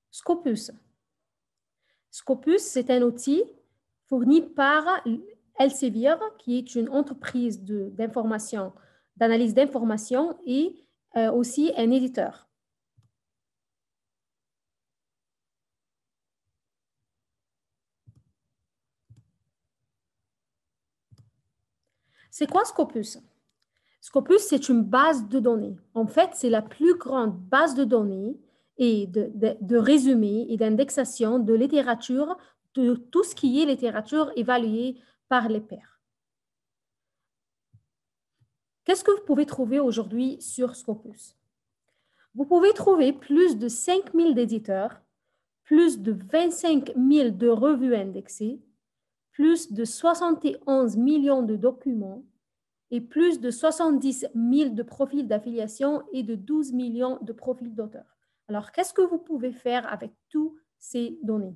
Scopus. Scopus, c'est un outil fourni par Elsevier, qui est une entreprise d'information, d'analyse d'information et aussi un éditeur. C'est quoi Scopus? Scopus, c'est une base de données. En fait, c'est la plus grande base de données et de résumé et d'indexation de littérature, de tout ce qui est littérature évaluée par les pairs. Qu'est-ce que vous pouvez trouver aujourd'hui sur Scopus? Vous pouvez trouver plus de 5000 éditeurs, plus de 25 000 de revues indexées, plus de 71 millions de documents et plus de 70 000 de profils d'affiliation et de 12 millions de profils d'auteurs. Alors, qu'est-ce que vous pouvez faire avec toutes ces données?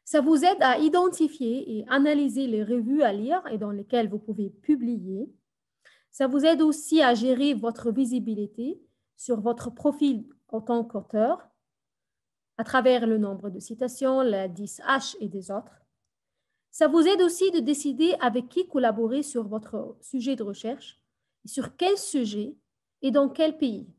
Ça vous aide à identifier et analyser les revues à lire et dans lesquelles vous pouvez publier. Ça vous aide aussi à gérer votre visibilité sur votre profil en tant qu'auteur à travers le nombre de citations, l'indice H et des autres. Ça vous aide aussi de décider avec qui collaborer sur votre sujet de recherche, sur quel sujet et dans quel pays.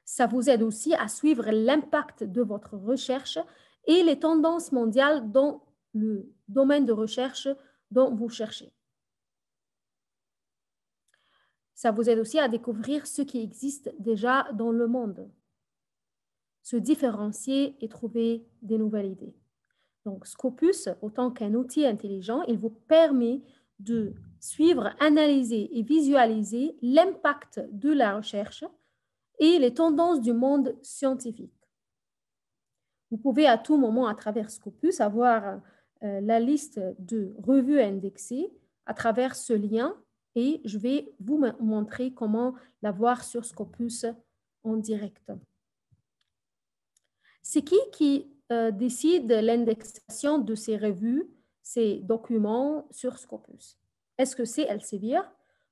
Ça vous aide aussi à suivre l'impact de votre recherche et les tendances mondiales dans le domaine de recherche dont vous cherchez. Ça vous aide aussi à découvrir ce qui existe déjà dans le monde, se différencier et trouver des nouvelles idées. Donc, Scopus, autant qu'un outil intelligent, il vous permet de suivre, analyser et visualiser l'impact de la recherche et les tendances du monde scientifique. Vous pouvez à tout moment, à travers Scopus, avoir la liste de revues indexées à travers ce lien et je vais vous montrer comment l'avoir sur Scopus en direct. C'est qui décide l'indexation de ces revues, ces documents sur Scopus? Est-ce que c'est Elsevier?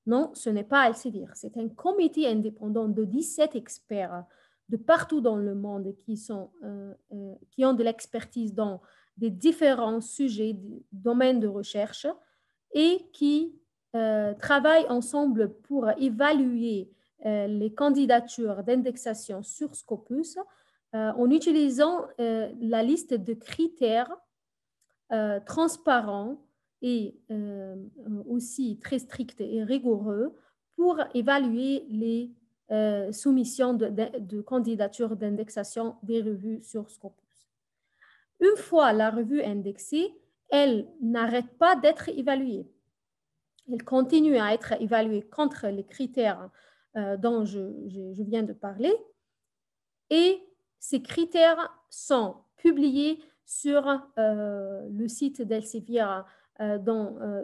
Non, ce n'est pas Elsevier. C'est un comité indépendant de 17 experts de partout dans le monde qui ont de l'expertise dans des différents sujets, domaines de recherche et qui travaillent ensemble pour évaluer les candidatures d'indexation sur Scopus en utilisant la liste de critères transparents et aussi très stricts et rigoureux pour évaluer les soumissions de candidatures d'indexation des revues sur Scopus. Une fois la revue indexée, elle n'arrête pas d'être évaluée. Elle continue à être évaluée contre les critères dont je viens de parler et ces critères sont publiés sur le site d'Elsevier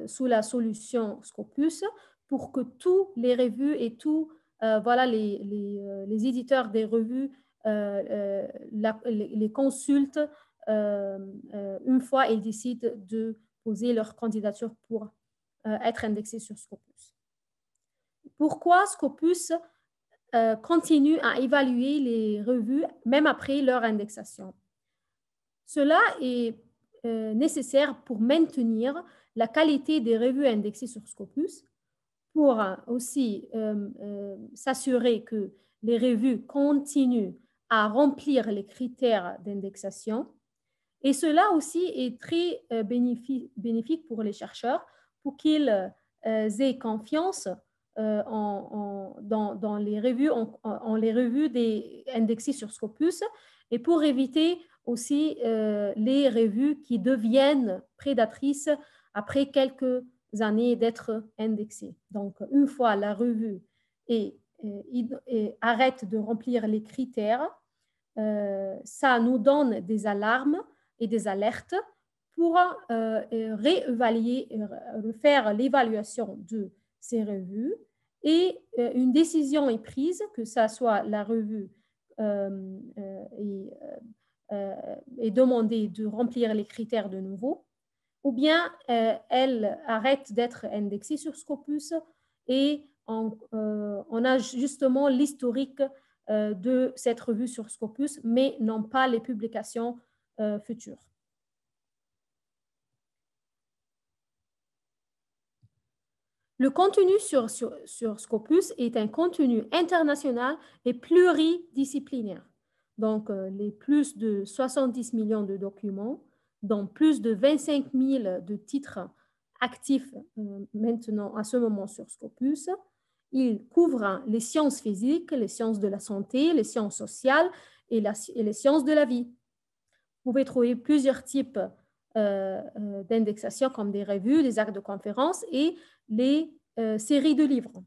sous la solution Scopus pour que tous les revues et tous voilà, les éditeurs des revues les consultent une fois ils décident de poser leur candidature pour être indexés sur Scopus. Pourquoi Scopus continue à évaluer les revues même après leur indexation? Cela est nécessaire pour maintenir la qualité des revues indexées sur Scopus, pour aussi s'assurer que les revues continuent à remplir les critères d'indexation. Et cela aussi est très bénéfique pour les chercheurs pour qu'ils aient confiance dans les revues, les revues indexées sur Scopus et pour éviter aussi les revues qui deviennent prédatrices après quelques années d'être indexées. Donc, une fois la revue arrête de remplir les critères, ça nous donne des alarmes et des alertes pour réévaluer, refaire l'évaluation de ces revues et une décision est prise, que ça soit la revue est demandée de remplir les critères de nouveau, ou bien elle arrête d'être indexée sur Scopus et on a justement l'historique de cette revue sur Scopus, mais non pas les publications futures. Le contenu sur Scopus est un contenu international et pluridisciplinaire. Donc, les plus de 70 millions de documents, dont plus de 25 000 de titres actifs maintenant à ce moment sur Scopus. Il couvre les sciences physiques, les sciences de la santé, les sciences sociales et les sciences de la vie. Vous pouvez trouver plusieurs types d'indexation comme des revues, des actes de conférences et les séries de livres.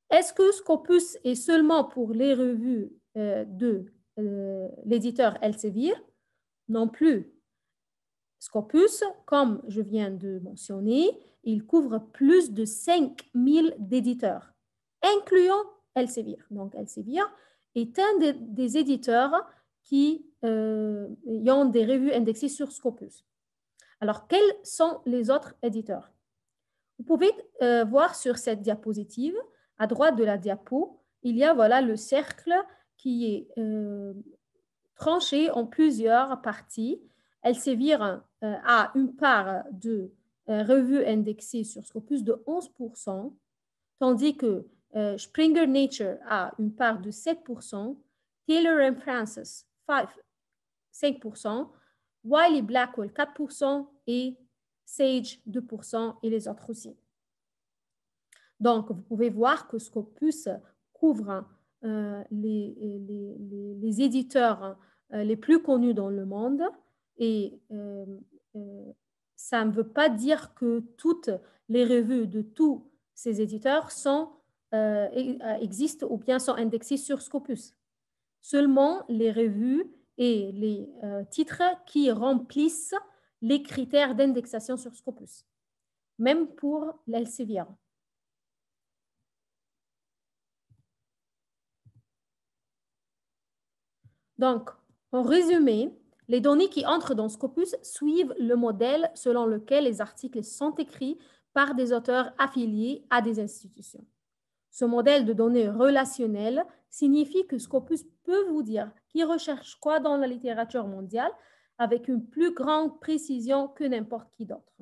Est-ce que Scopus est seulement pour les revues de l'éditeur Elsevier? Non plus. Scopus, comme je viens de mentionner, il couvre plus de 5000 d'éditeurs, incluant Elsevier. Donc, Elsevier est un des éditeurs qui ont des revues indexées sur Scopus. Alors, quels sont les autres éditeurs? Vous pouvez voir sur cette diapositive, à droite de la diapo, il y a voilà, le cercle qui est tranché en plusieurs parties. Elsevier a une part de revues indexées sur Scopus de 11%, tandis que Springer Nature a une part de 7%, Taylor & Francis 5%, Wiley Blackwell 4% et Sage 2% et les autres aussi. Donc, vous pouvez voir que Scopus couvre les éditeurs les plus connus dans le monde et ça ne veut pas dire que toutes les revues de tous ces éditeurs existent ou bien sont indexées sur Scopus. Seulement les revues et les titres qui remplissent les critères d'indexation sur Scopus, même pour l'Elsevier. Donc, en résumé, les données qui entrent dans Scopus suivent le modèle selon lequel les articles sont écrits par des auteurs affiliés à des institutions. Ce modèle de données relationnelles signifie que Scopus peut vous dire qui recherche quoi dans la littérature mondiale avec une plus grande précision que n'importe qui d'autre.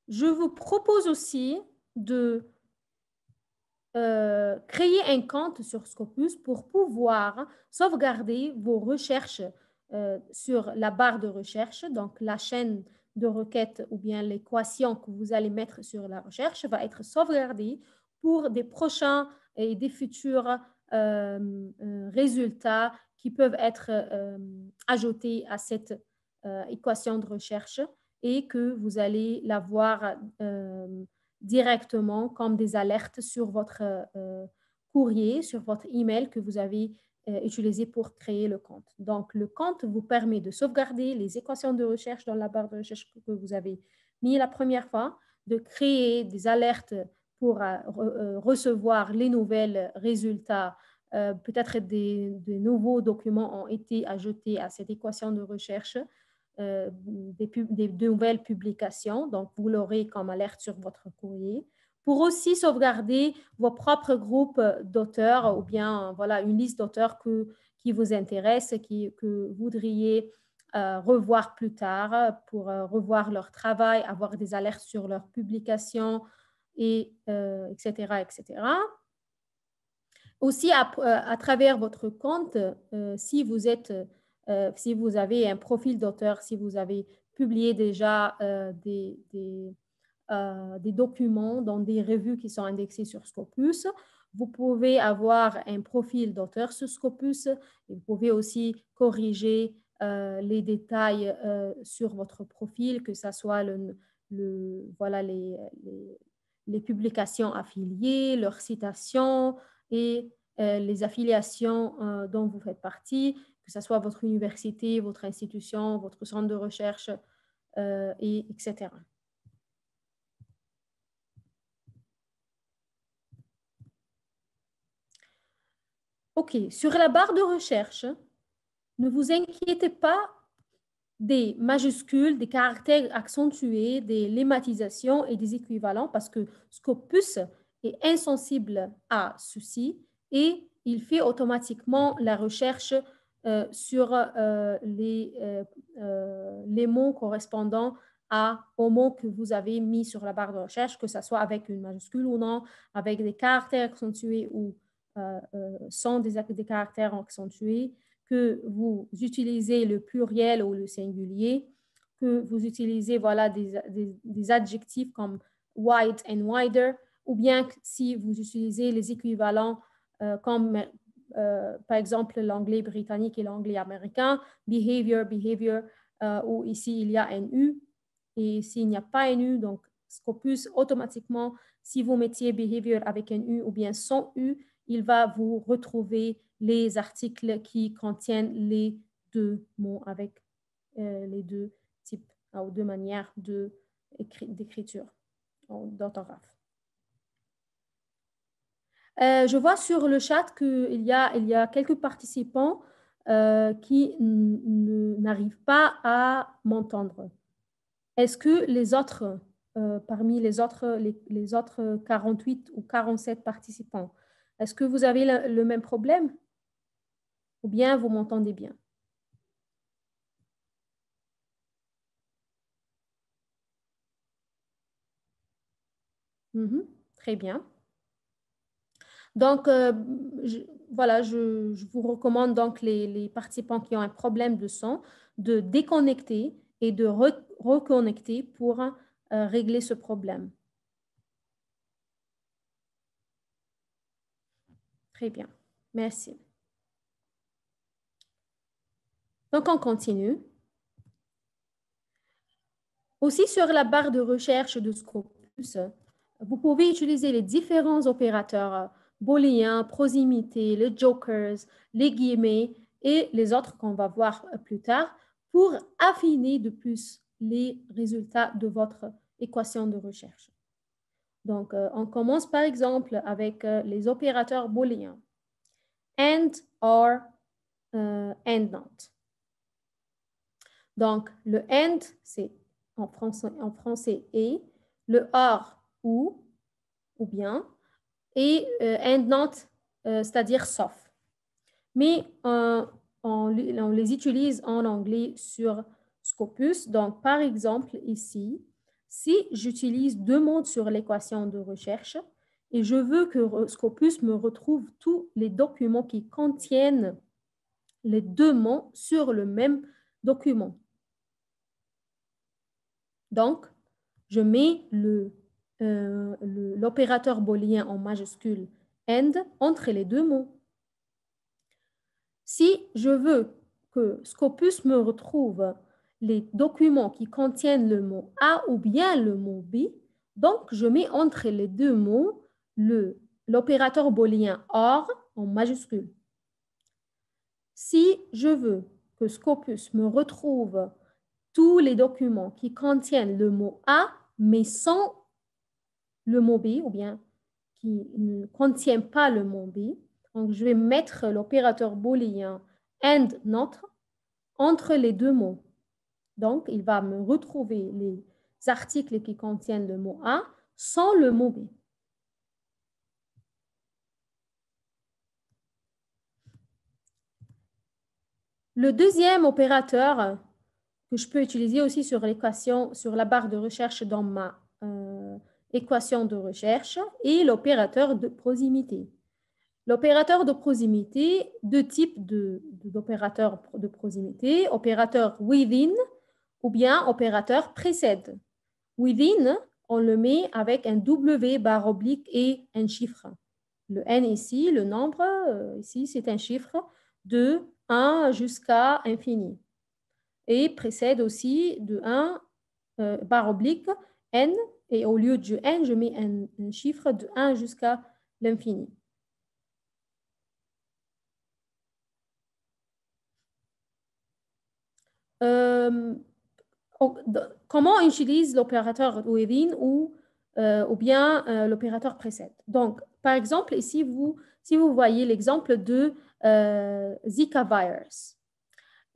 Je vous propose aussi de créer un compte sur Scopus pour pouvoir sauvegarder vos recherches sur la barre de recherche. Donc, la chaîne de requête ou bien l'équation que vous allez mettre sur la recherche va être sauvegardée pour des prochains et des futurs résultats qui peuvent être ajoutés à cette équation de recherche et que vous allez la voir directement comme des alertes sur votre courrier, sur votre email que vous avez utilisé pour créer le compte. Donc, le compte vous permet de sauvegarder les équations de recherche dans la barre de recherche que vous avez mis la première fois, de créer des alertes pour recevoir les nouvelles résultats. Peut-être des nouveaux documents ont été ajoutés à cette équation de recherche. Des nouvelles publications, donc vous l'aurez comme alerte sur votre courrier, pour aussi sauvegarder vos propres groupes d'auteurs ou bien voilà, une liste d'auteurs qui vous intéresse, que vous voudriez revoir plus tard pour revoir leur travail, avoir des alertes sur leurs publications, et, etc., etc. Aussi, à travers votre compte, si vous avez un profil d'auteur, si vous avez publié déjà des documents dans des revues qui sont indexées sur Scopus, vous pouvez avoir un profil d'auteur sur Scopus et vous pouvez aussi corriger les détails sur votre profil, que ce soit voilà, les publications affiliées, leurs citations et les affiliations dont vous faites partie, que ce soit votre université, votre institution, votre centre de recherche, etc. OK, sur la barre de recherche, Ne vous inquiétez pas des majuscules, des caractères accentués, des lématisations et des équivalents parce que Scopus est insensible à ceci et il fait automatiquement la recherche sur les mots correspondant aux mots que vous avez mis sur la barre de recherche, que ce soit avec une majuscule ou non, avec des caractères accentués ou sans des caractères accentués, que vous utilisez le pluriel ou le singulier, que vous utilisez voilà, des adjectifs comme wide and wider, ou bien que si vous utilisez les équivalents comme par exemple l'anglais britannique et l'anglais américain, behavior, behavior, où ici il y a un U, et s'il n'y a pas un U, donc Scopus automatiquement, si vous mettiez behavior avec un U ou bien sans U, il va vous retrouver les articles qui contiennent les deux mots avec les deux types ou deux manières d'écriture, d'orthographe. Je vois sur le chat qu'il y a quelques participants qui n'arrivent pas à m'entendre. Est-ce que les autres, parmi les autres 48 ou 47 participants, est-ce que vous avez le même problème ou bien vous m'entendez bien? Très bien. Donc, voilà, je vous recommande donc les participants qui ont un problème de son de déconnecter et de reconnecter pour régler ce problème. Très bien. Merci. Donc, on continue. Aussi, sur la barre de recherche de Scopus, vous pouvez utiliser les différents opérateurs booléens, proximité, les jokers, les guillemets et les autres qu'on va voir plus tard pour affiner de plus les résultats de votre équation de recherche. Donc, on commence par exemple avec les opérateurs booléens. And, or, and not. Donc, le and, c'est en français et, le or ou bien, et and not, c'est-à-dire sauf. Mais on les utilise en anglais sur Scopus. Donc, par exemple, ici, si j'utilise deux mots sur l'équation de recherche et je veux que Scopus me retrouve tous les documents qui contiennent les deux mots sur le même document. Donc, je mets l'opérateur boolien en majuscule and entre les deux mots. Si je veux que Scopus me retrouve les documents qui contiennent le mot A ou bien le mot B, donc je mets entre les deux mots l'opérateur boolien OR en majuscule. Si je veux que Scopus me retrouve tous les documents qui contiennent le mot A, mais sans le mot B, ou bien qui ne contient pas le mot B, donc je vais mettre l'opérateur boolien and not entre les deux mots. Donc, il va me retrouver les articles qui contiennent le mot A sans le mot B. Le deuxième opérateur que je peux utiliser aussi sur l'équation, sur la barre de recherche dans ma équation de recherche est l'opérateur de proximité. L'opérateur de proximité, deux types d'opérateurs de proximité, opérateur within ou bien opérateur précède. Within, on le met avec un W barre oblique et un chiffre. Le n ici, le nombre, ici, c'est un chiffre de 1 jusqu'à infini. Et précède aussi de 1 barre oblique n, et au lieu du n, je mets un chiffre de 1 jusqu'à l'infini. Comment on utilise l'opérateur within ou bien l'opérateur précède. Donc, par exemple, ici, si vous voyez l'exemple de Zika virus.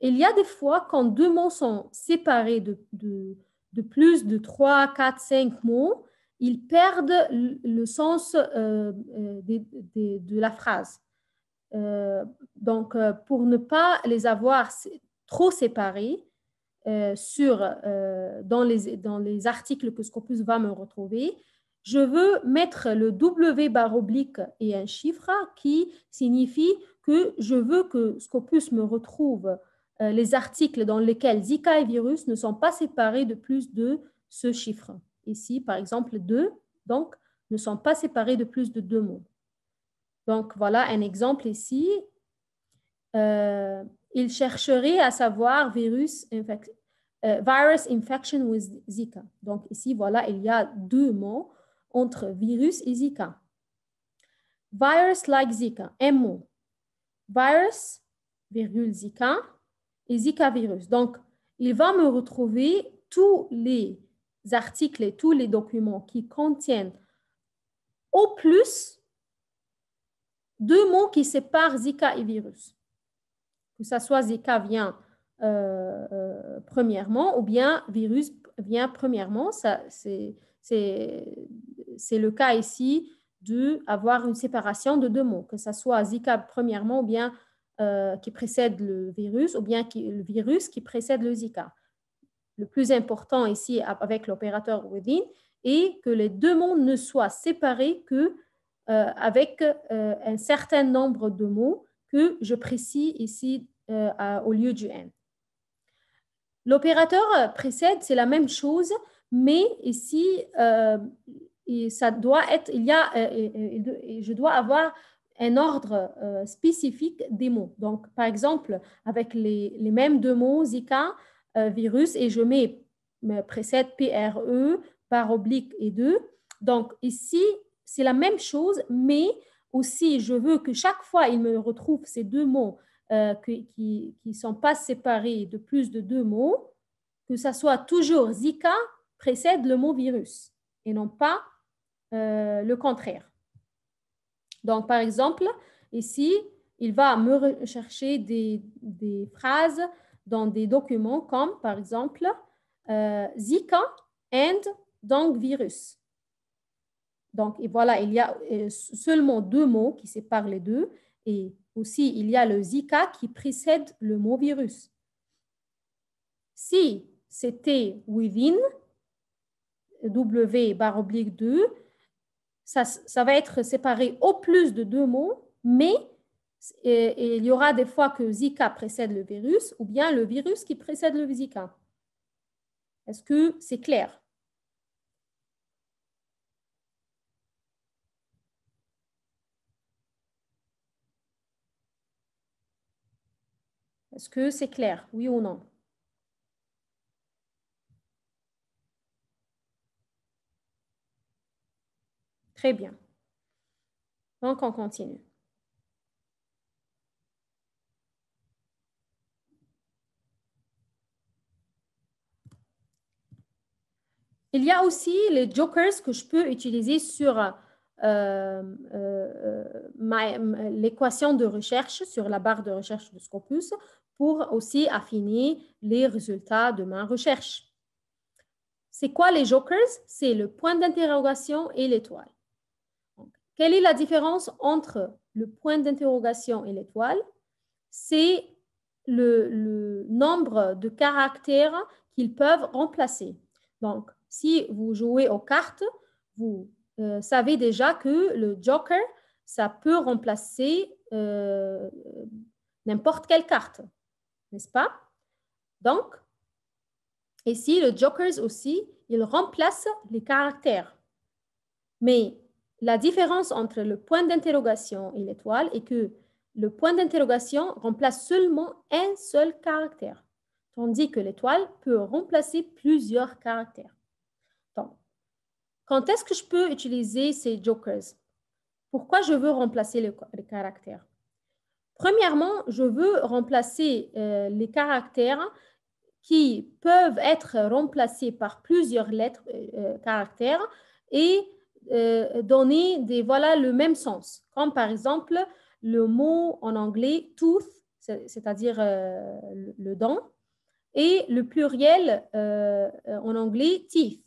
il y a des fois quand deux mots sont séparés de plus de 3, 4, 5 mots, ils perdent le sens de la phrase. Donc, pour ne pas les avoir trop séparés dans les articles que Scopus va me retrouver, je veux mettre le W barre oblique et un chiffre qui signifie que je veux que Scopus me retrouve les articles dans lesquels Zika et virus ne sont pas séparés de plus de ce chiffre. Ici, par exemple, 2, donc, ne sont pas séparés de plus de 2 mots. Donc, voilà un exemple ici. Il chercherait à savoir virus infection with Zika. Donc, ici, voilà, il y a 2 mots entre virus et Zika. Virus like Zika, un mot. Virus, virgule Zika, et Zika virus. Donc, il va me retrouver tous les articles et tous les documents qui contiennent au plus 2 mots qui séparent Zika et virus. Que ce soit Zika vient premièrement ou bien virus vient premièrement. C'est le cas ici d'avoir une séparation de 2 mots, que ce soit Zika premièrement ou bien qui précède le virus ou bien le virus qui précède le Zika. Le plus important ici avec l'opérateur within est que les 2 mots ne soient séparés que avec un certain nombre de mots que je précise ici au lieu du n. L'opérateur précède, c'est la même chose, mais ici, ça doit être, je dois avoir un ordre spécifique des mots. Donc, par exemple, avec les mêmes 2 mots, Zika, virus, et je mets précède PRE, par oblique et 2. Donc, ici, c'est la même chose, mais aussi, je veux que chaque fois, il me retrouve ces 2 mots qui ne sont pas séparés de plus de 2 mots, que ça soit toujours Zika précède le mot virus et non pas le contraire. Donc, par exemple, ici, il va me rechercher des phrases dans des documents comme, par exemple, Zika and donc virus. Donc, et voilà, il y a seulement 2 mots qui séparent les deux. Et aussi, il y a le Zika qui précède le mot virus. Si c'était within, W barre oblique 2, ça va être séparé au plus de 2 mots, mais il y aura des fois que Zika précède le virus ou bien le virus qui précède le Zika. Est-ce que c'est clair? Est-ce que c'est clair, oui ou non? Très bien. Donc, on continue. Il y a aussi les jokers que je peux utiliser sur l'équation de recherche, sur la barre de recherche de Scopus, pour aussi affiner les résultats de ma recherche. C'est quoi les jokers? C'est le point d'interrogation et l'étoile. Quelle est la différence entre le point d'interrogation et l'étoile? C'est le nombre de caractères qu'ils peuvent remplacer. Donc, si vous jouez aux cartes, vous savez déjà que le joker, ça peut remplacer n'importe quelle carte, n'est-ce pas? Donc, ici, le jokers aussi, il remplace les caractères. Mais la différence entre le point d'interrogation et l'étoile est que le point d'interrogation remplace seulement un seul caractère, tandis que l'étoile peut remplacer plusieurs caractères. Donc, quand est-ce que je peux utiliser ces jokers? Pourquoi je veux remplacer les caractères? Premièrement, je veux remplacer les caractères qui peuvent être remplacés par plusieurs lettres, caractères, et donner voilà, le même sens. Comme par exemple, le mot en anglais tooth, c'est-à-dire le dent, et le pluriel en anglais, teeth.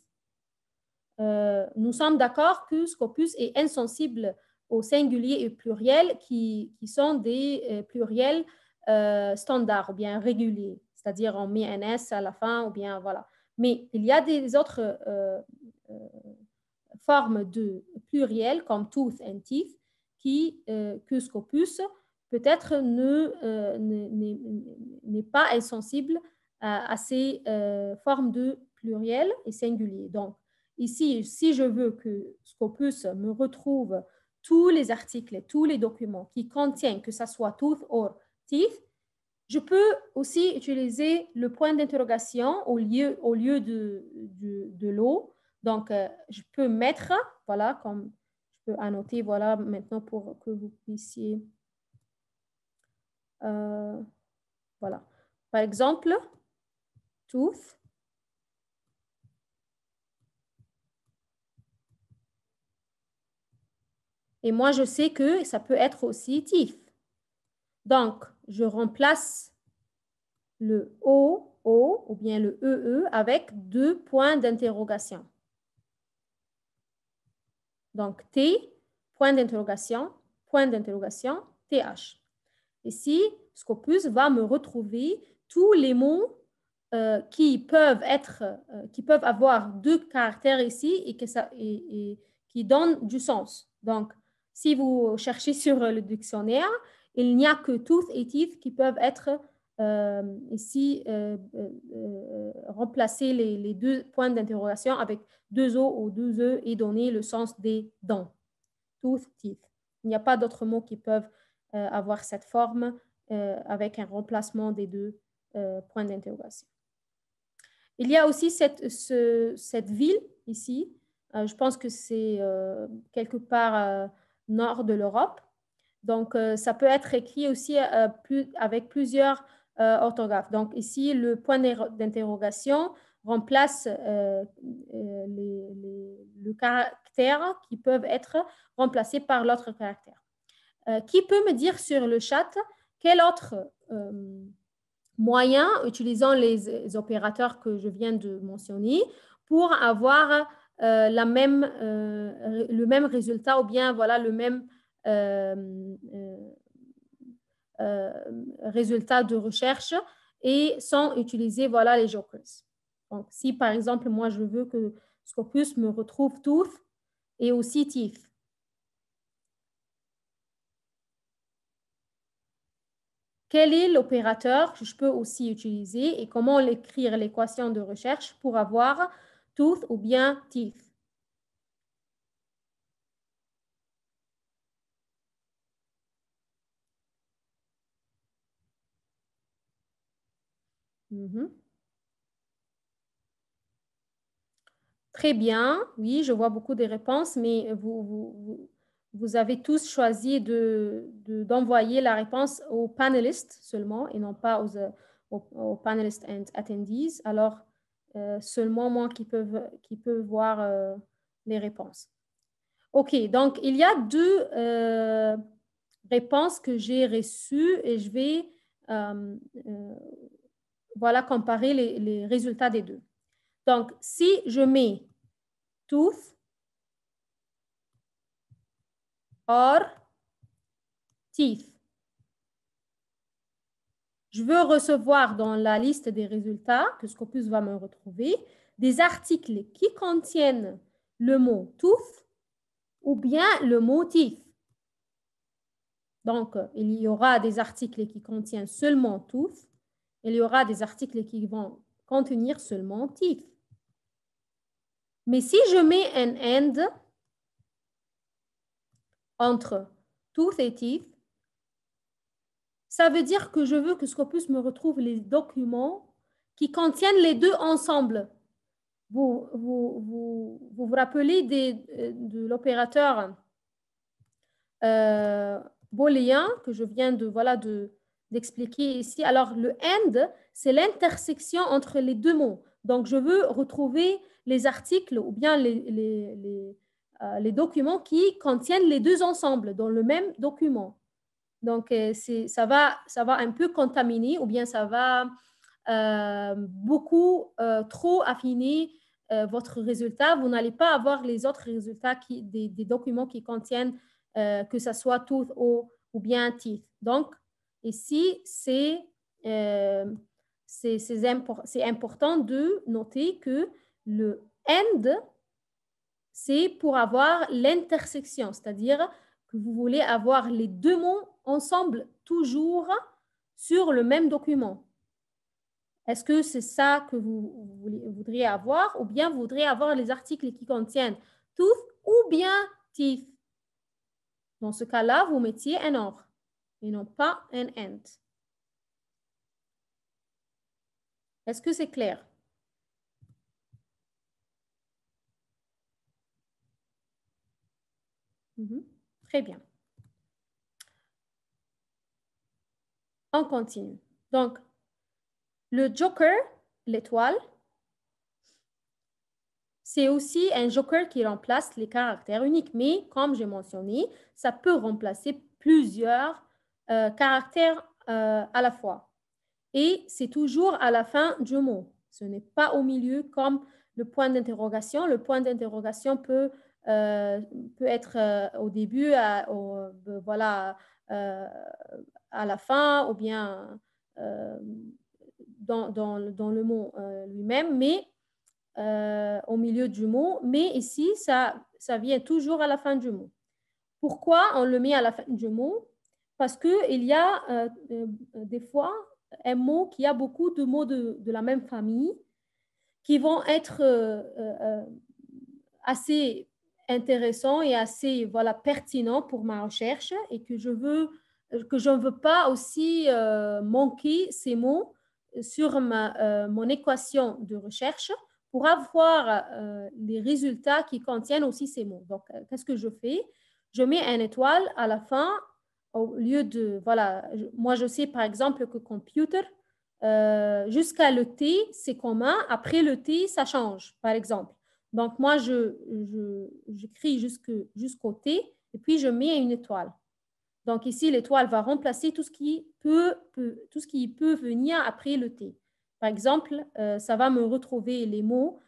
Nous sommes d'accord que Scopus est insensible au singulier et pluriel qui sont des pluriels standards ou bien réguliers, c'est-à-dire on met un S à la fin ou bien voilà. Mais il y a des autres formes de pluriel comme tooth and teeth que Scopus peut-être n'est pas insensible à ces formes de pluriel et singulier. Donc, ici, si je veux que Scopus me retrouve tous les articles et tous les documents qui contiennent, que ce soit tooth ou teeth, je peux aussi utiliser le point d'interrogation au lieu de l'eau. Donc, je peux mettre, voilà, comme je peux annoter, voilà, maintenant pour que vous puissiez, voilà. Par exemple, tooth. Et moi, je sais que ça peut être aussi teeth. Donc, je remplace le O ou bien le EE avec deux points d'interrogation. Donc, T, point d'interrogation, TH. Ici, Scopus va me retrouver tous les mots qui peuvent avoir deux caractères ici et qui donnent du sens. Donc, si vous cherchez sur le dictionnaire, il n'y a que tooth et teeth qui peuvent être ici remplacer les deux points d'interrogation avec deux O ou deux E et donner le sens des dents. Tooth, teeth. Il n'y a pas d'autres mots qui peuvent avoir cette forme avec un remplacement des deux points d'interrogation. Il y a aussi cette ville ici. Je pense que c'est quelque part nord de l'Europe. Donc, ça peut être écrit aussi avec plusieurs orthographes. Donc, ici, le point d'interrogation remplace le caractère qui peuvent être remplacés par l'autre caractère. Qui peut me dire sur le chat quel autre moyen, utilisant les opérateurs que je viens de mentionner, pour avoir le même résultat ou bien voilà, le même résultat de recherche et sans utiliser voilà, les jokers. Donc, si par exemple, moi, je veux que Scopus me retrouve tooth et aussi teeth. Quel est l'opérateur que je peux aussi utiliser et comment écrire l'équation de recherche pour avoir tooth ou bien teeth? Très bien, oui, je vois beaucoup de réponses, mais vous avez tous choisi d'envoyer la réponse aux panélistes seulement et non pas aux panélistes and attendees. Alors, seulement moi qui peux voir les réponses. OK, donc il y a deux réponses que j'ai reçues et je vais voilà, comparer les résultats des deux. Donc, si je mets tooth or teeth, je veux recevoir dans la liste des résultats que Scopus va me retrouver des articles qui contiennent le mot tooth ou bien le mot teeth. Donc, il y aura des articles qui contiennent seulement tooth, il y aura des articles qui vont contenir seulement teeth. Mais si je mets un and entre tooth et teeth, ça veut dire que je veux que Scopus me retrouve les documents qui contiennent les deux ensemble. Vous rappelez de l'opérateur booléen que je viens d'expliquer ici. Alors, le and, c'est l'intersection entre les deux mots. Donc, je veux retrouver les articles ou bien les documents qui contiennent les deux ensemble dans le même document. Donc, ça va un peu contaminer ou bien ça va beaucoup trop affiner votre résultat. Vous n'allez pas avoir les autres résultats des documents qui contiennent que ce soit tooth ou bien teeth. Donc, ici, c'est important de noter que le and, c'est pour avoir l'intersection, c'est-à-dire que vous voulez avoir les deux mots ensemble toujours sur le même document. Est-ce que c'est ça que vous voudriez avoir ou bien vous voudriez avoir les articles qui contiennent tooth ou bien teeth? Dans ce cas-là, vous mettiez un or et non pas un and. Est-ce que c'est clair? Très bien. On continue. Donc, le joker, l'étoile, c'est aussi un joker qui remplace les caractères uniques. Mais comme j'ai mentionné, ça peut remplacer plusieurs caractères à la fois. Et c'est toujours à la fin du mot. Ce n'est pas au milieu comme le point d'interrogation. Le point d'interrogation peut être au début, voilà, à la fin, ou bien dans le mot lui-même, mais au milieu du mot. Mais ici, ça vient toujours à la fin du mot. Pourquoi on le met à la fin du mot? Parce qu'il y a des fois un mot qui a beaucoup de mots de la même famille qui vont être assez intéressants et assez voilà, pertinents pour ma recherche et que je ne veux pas aussi manquer ces mots sur mon équation de recherche pour avoir les résultats qui contiennent aussi ces mots. Donc, qu'est-ce que je fais? Je mets un étoile à la fin au lieu de, voilà, moi je sais par exemple que computer, jusqu'à le T, c'est commun. Après le T, ça change, par exemple. Donc, moi, j'écris jusqu'au T et puis je mets une étoile. Donc, ici, l'étoile va remplacer tout ce qui peut venir après le T. Par exemple, ça va me retrouver les mots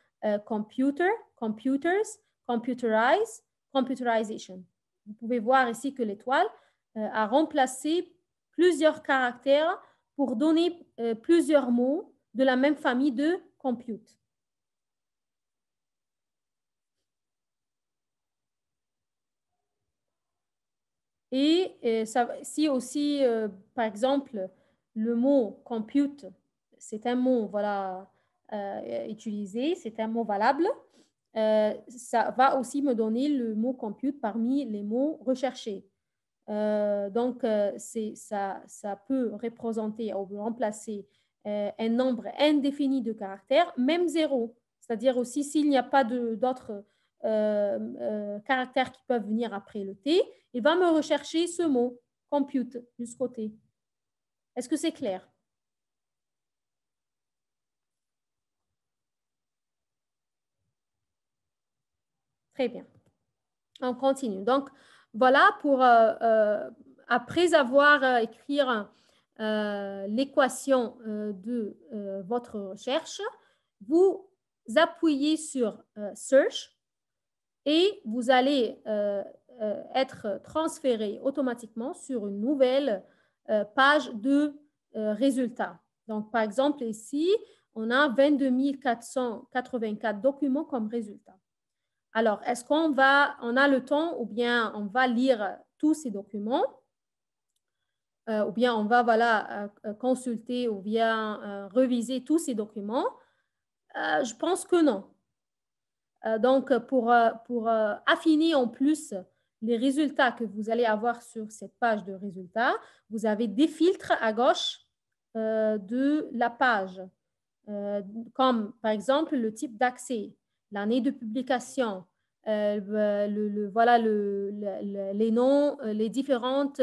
computer, computers, computerize, computerization. Vous pouvez voir ici que l'étoile a remplacé plusieurs caractères pour donner plusieurs mots de la même famille de compute. Et si aussi, par exemple, le mot compute, c'est un mot voilà, utilisé, c'est un mot valable, ça va aussi me donner le mot compute parmi les mots recherchés. Donc, ça peut représenter ou remplacer un nombre indéfini de caractères, même zéro. C'est-à-dire aussi s'il n'y a pas d'autres caractères qui peuvent venir après le T, il va me rechercher ce mot, compute, jusqu'au T. Est-ce que c'est clair? Très bien. On continue. Donc, voilà pour, après avoir écrit l'équation de votre recherche, vous appuyez sur Search et vous allez être transféré automatiquement sur une nouvelle page de résultats. Donc, par exemple, ici, on a 22 484 documents comme résultat. Alors, est-ce on a le temps ou bien on va lire tous ces documents ou bien on va voilà, consulter ou bien reviser tous ces documents? Je pense que non. Donc, pour affiner en plus les résultats que vous allez avoir sur cette page de résultats, vous avez des filtres à gauche de la page, comme par exemple le type d'accès, l'année de publication, voilà les noms, les différentes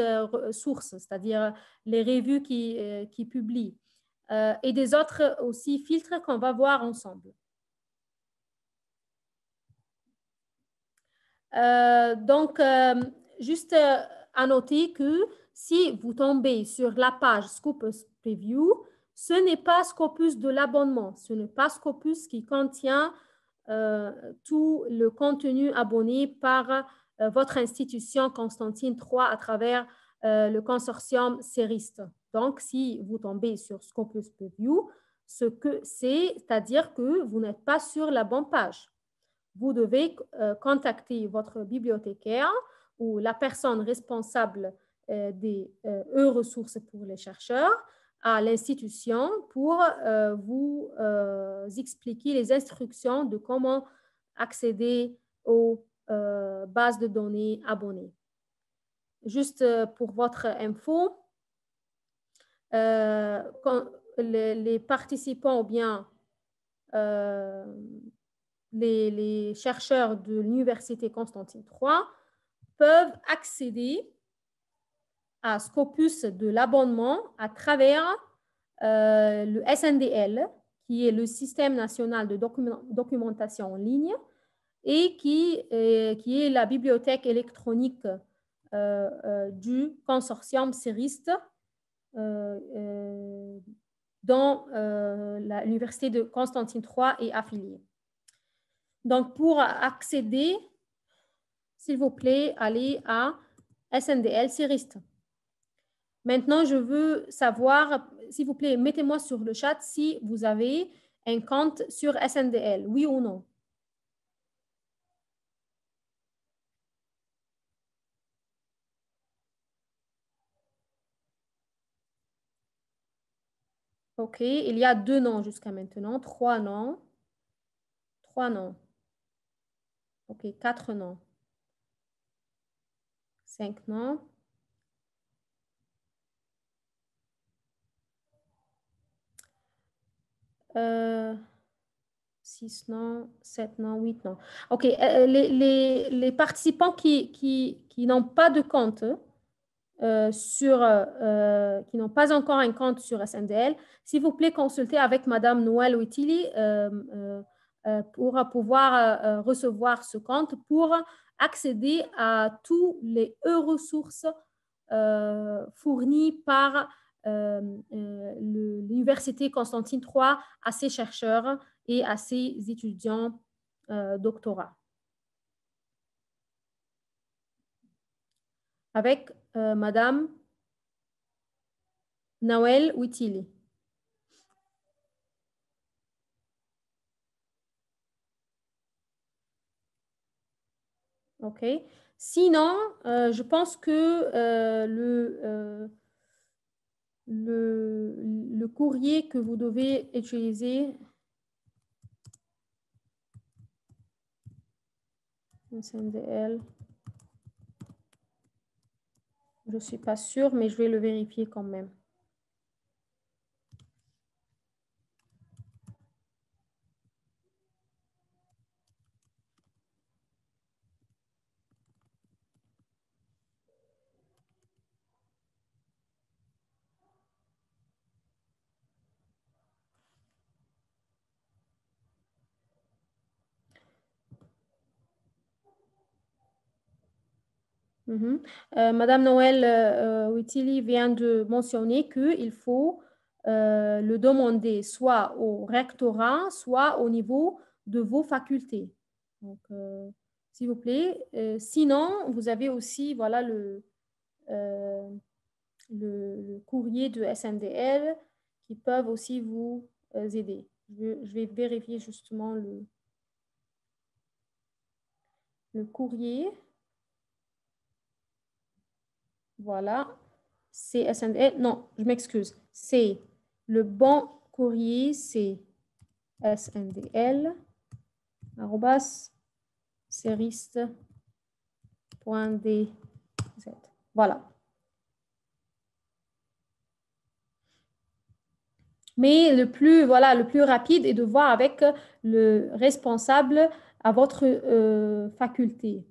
sources, c'est-à-dire les revues qui publient, et des autres aussi filtres qu'on va voir ensemble. Donc, juste à noter que si vous tombez sur la page Scopus Preview, ce n'est pas Scopus de l'abonnement, ce n'est pas Scopus qui contient tout le contenu abonné par votre institution Constantine III à travers le consortium CERIST. Donc, si vous tombez sur Scopus Preview, ce que c'est-à-dire que vous n'êtes pas sur la bonne page. Vous devez contacter votre bibliothécaire ou la personne responsable des ressources pour les chercheurs à l'institution pour vous expliquer les instructions de comment accéder aux bases de données abonnées. Juste pour votre info, quand les participants ou bien les chercheurs de l'Université Constantine III peuvent accéder à Scopus de l'abonnement à travers le SNDL, qui est le Système national de documentation en ligne, et qui est la bibliothèque électronique du consortium CERIST dont l'Université de Constantine III est affiliée. Donc, pour accéder, s'il vous plaît, allez à SNDL CERIST. Maintenant, je veux savoir, s'il vous plaît, mettez-moi sur le chat si vous avez un compte sur SNDL, oui ou non. OK, il y a 2 noms jusqu'à maintenant, 3 noms. 3 noms. OK, 4 noms. 5 noms. 6 noms, 7 noms, 8 noms. OK, les participants qui n'ont pas de compte qui n'ont pas encore un compte sur SNDL, s'il vous plaît, consultez avec Madame Noël Witili pour pouvoir recevoir ce compte pour accéder à tous les ressources fournies par l'Université Constantine III à ses chercheurs et à ses étudiants doctorats. Avec Madame Noël Witili. OK. Sinon, je pense que le courrier que vous devez utiliser, SNDL, je ne suis pas sûre, mais je vais le vérifier quand même. Madame Noël Witili vient de mentionner qu'il faut le demander soit au rectorat, soit au niveau de vos facultés. Donc, s'il vous plaît. Sinon, vous avez aussi voilà, le courrier de SNDL qui peuvent aussi vous aider. Je vais vérifier justement le courrier. Voilà, c'est SNDL. Non, je m'excuse. C'est le bon courrier, c'est SNDL @cerist.dz. Voilà. Mais le plus rapide est de voir avec le responsable à votre faculté.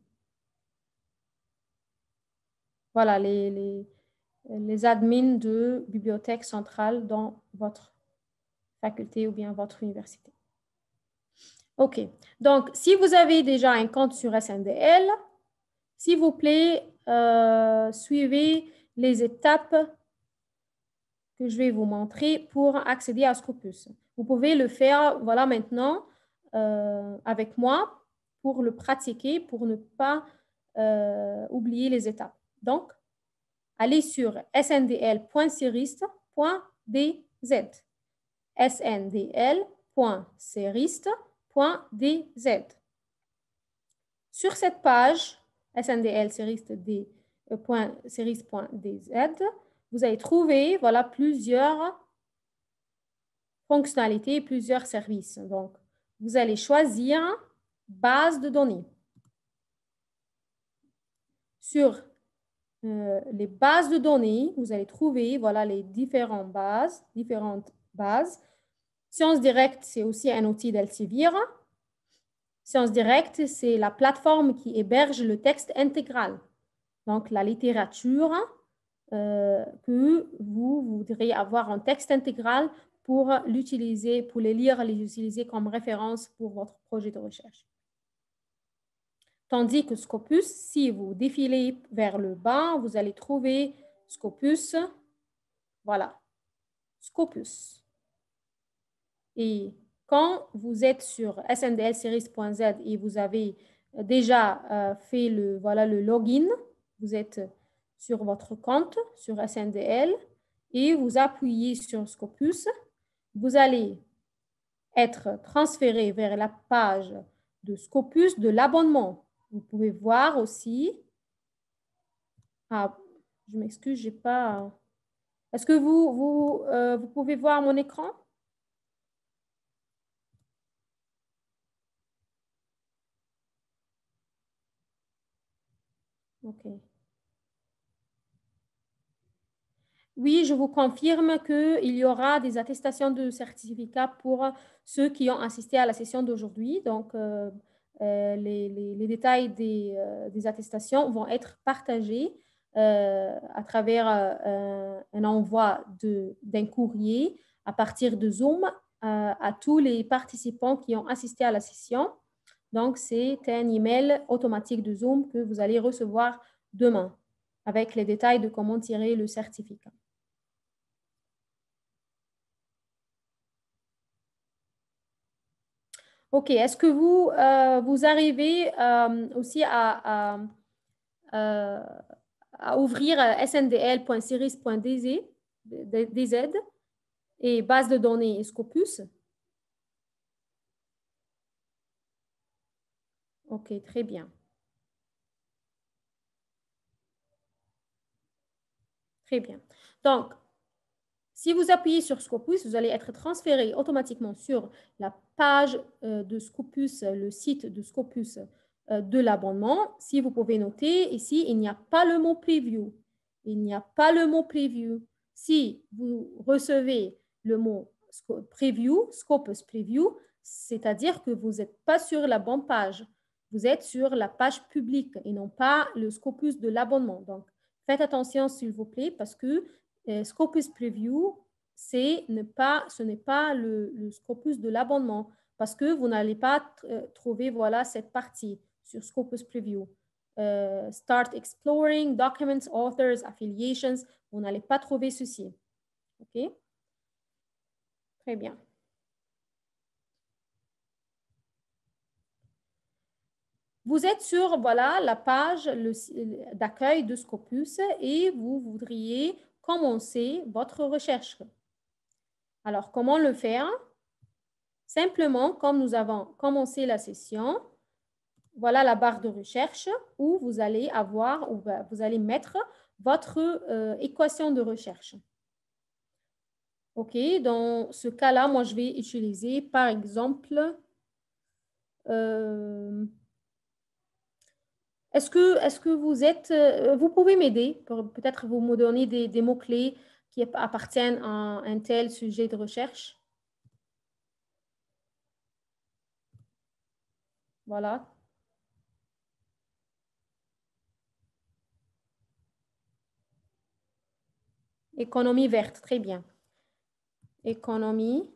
Voilà, les admins de bibliothèque centrale dans votre faculté ou bien votre université. OK. Donc, si vous avez déjà un compte sur SNDL, s'il vous plaît, suivez les étapes que je vais vous montrer pour accéder à Scopus. Vous pouvez le faire voilà, maintenant avec moi pour le pratiquer, pour ne pas oublier les étapes. Donc, allez sur sndl.cerist.dz. sndl.cerist.dz. Sur cette page, sndl.cerist.dz, vous allez trouver voilà, plusieurs fonctionnalités, plusieurs services. Donc, vous allez choisir base de données. Sur les bases de données, vous allez trouver voilà, les différentes bases. Sciences Direct, c'est aussi un outil d'Elsevier. Sciences Direct, c'est la plateforme qui héberge le texte intégral. Donc, la littérature que vous voudrez avoir en texte intégral pour l'utiliser, pour les lire, les utiliser comme référence pour votre projet de recherche. Tandis que Scopus, si vous défilez vers le bas, vous allez trouver Scopus. Voilà, Scopus. Et quand vous êtes sur sndlseries.z et vous avez déjà fait le login, vous êtes sur votre compte sur SNDL et vous appuyez sur Scopus, vous allez être transféré vers la page de Scopus de l'abonnement. Vous pouvez voir aussi. Ah, je m'excuse, j'ai pas. Est-ce que vous pouvez voir mon écran? OK. Oui, je vous confirme qu'il y aura des attestations de certificat pour ceux qui ont assisté à la session d'aujourd'hui. Donc, les détails des attestations vont être partagés à travers un envoi d'un courrier à partir de Zoom à tous les participants qui ont assisté à la session. Donc, c'est un email automatique de Zoom que vous allez recevoir demain avec les détails de comment tirer le certificat. OK. Est-ce que vous arrivez aussi à ouvrir sndl.series.dz et base de données Scopus? OK, très bien. Très bien. Donc, si vous appuyez sur Scopus, vous allez être transféré automatiquement sur la page de Scopus, le site de Scopus de l'abonnement. Si vous pouvez noter, ici, il n'y a pas le mot preview. Il n'y a pas le mot preview. Si vous recevez le mot preview, Scopus preview, c'est-à-dire que vous n'êtes pas sur la bonne page. Vous êtes sur la page publique et non pas le Scopus de l'abonnement. Donc, faites attention, s'il vous plaît, parce que Scopus Preview, ce n'est pas le Scopus de l'abonnement parce que vous n'allez pas trouver voilà, cette partie sur Scopus Preview. Start Exploring, Documents, Authors, Affiliations, vous n'allez pas trouver ceci. OK? Très bien. Vous êtes sur voilà, la page d'accueil de Scopus et vous voudriez commencer votre recherche. Alors, comment le faire? Simplement, comme nous avons commencé la session, voilà la barre de recherche où vous allez avoir, ou vous allez mettre votre équation de recherche. OK, dans ce cas-là, moi, je vais utiliser, par exemple, est-ce que vous pouvez m'aider, peut-être vous me donner des mots-clés qui appartiennent à un tel sujet de recherche? Voilà. Économie verte, très bien. Économie.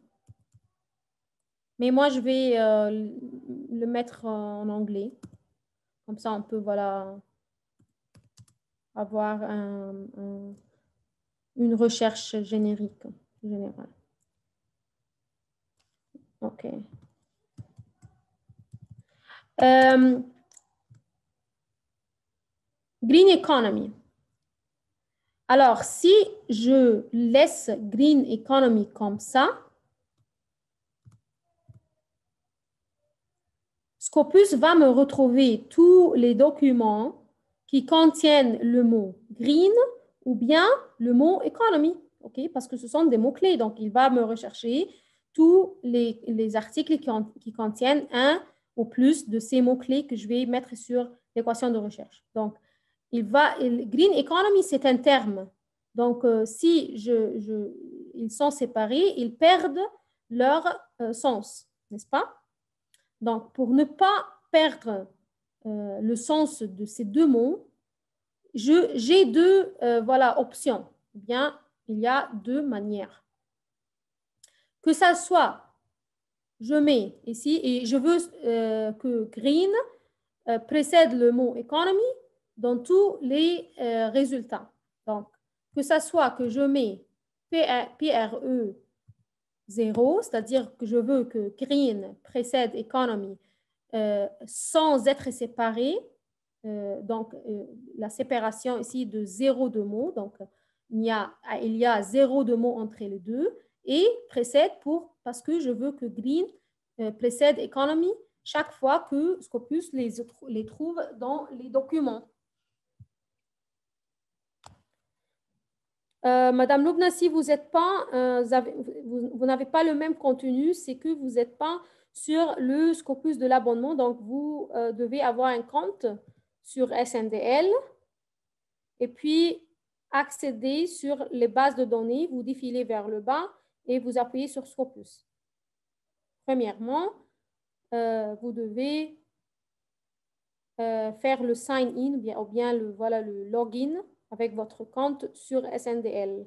Mais moi, je vais le mettre en anglais. Comme ça, on peut, voilà. avoir une recherche générique, générale. OK. Green Economy. Alors, si je laisse Green Economy comme ça, Scopus va me retrouver tous les documents qui contiennent le mot green ou bien le mot economy, okay? Parce que ce sont des mots-clés. Donc, il va me rechercher tous les articles qui contiennent un ou plus de ces mots-clés que je vais mettre sur l'équation de recherche. Donc, green economy, c'est un terme. Donc, si ils sont séparés, ils perdent leur sens, n'est-ce pas? Donc, pour ne pas perdre le sens de ces deux mots, j'ai deux options. Eh bien, il y a deux manières. Que ça soit, je mets ici, et je veux que green précède le mot economy dans tous les résultats. Donc, que ça soit que je mets PRE 0, c'est-à-dire que je veux que green précède economy sans être séparé. Donc, la séparation ici de 0 de mots. Donc, il y a 0 de mots entre les deux et précède parce que je veux que green précède economy chaque fois que Scopus les trouve dans les documents. Madame Loubna, si vous n'êtes pas, vous n'avez pas le même contenu, c'est que vous n'êtes pas sur le Scopus de l'abonnement. Donc, vous devez avoir un compte sur SNDL et puis accéder sur les bases de données. Vous défilez vers le bas et vous appuyez sur Scopus. Premièrement, vous devez faire le sign-in ou bien le login avec votre compte sur SNDL.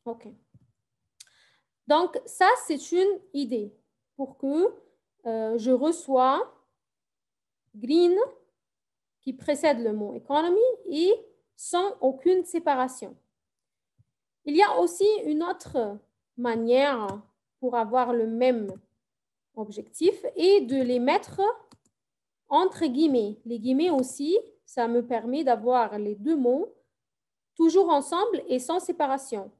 OK. Donc, ça, c'est une idée pour que je reçois green qui précède le mot economy et sans aucune séparation. Il y a aussi une autre manière pour avoir le même objectif et de les mettre entre guillemets. Les guillemets aussi, ça me permet d'avoir les deux mots toujours ensemble et sans séparation.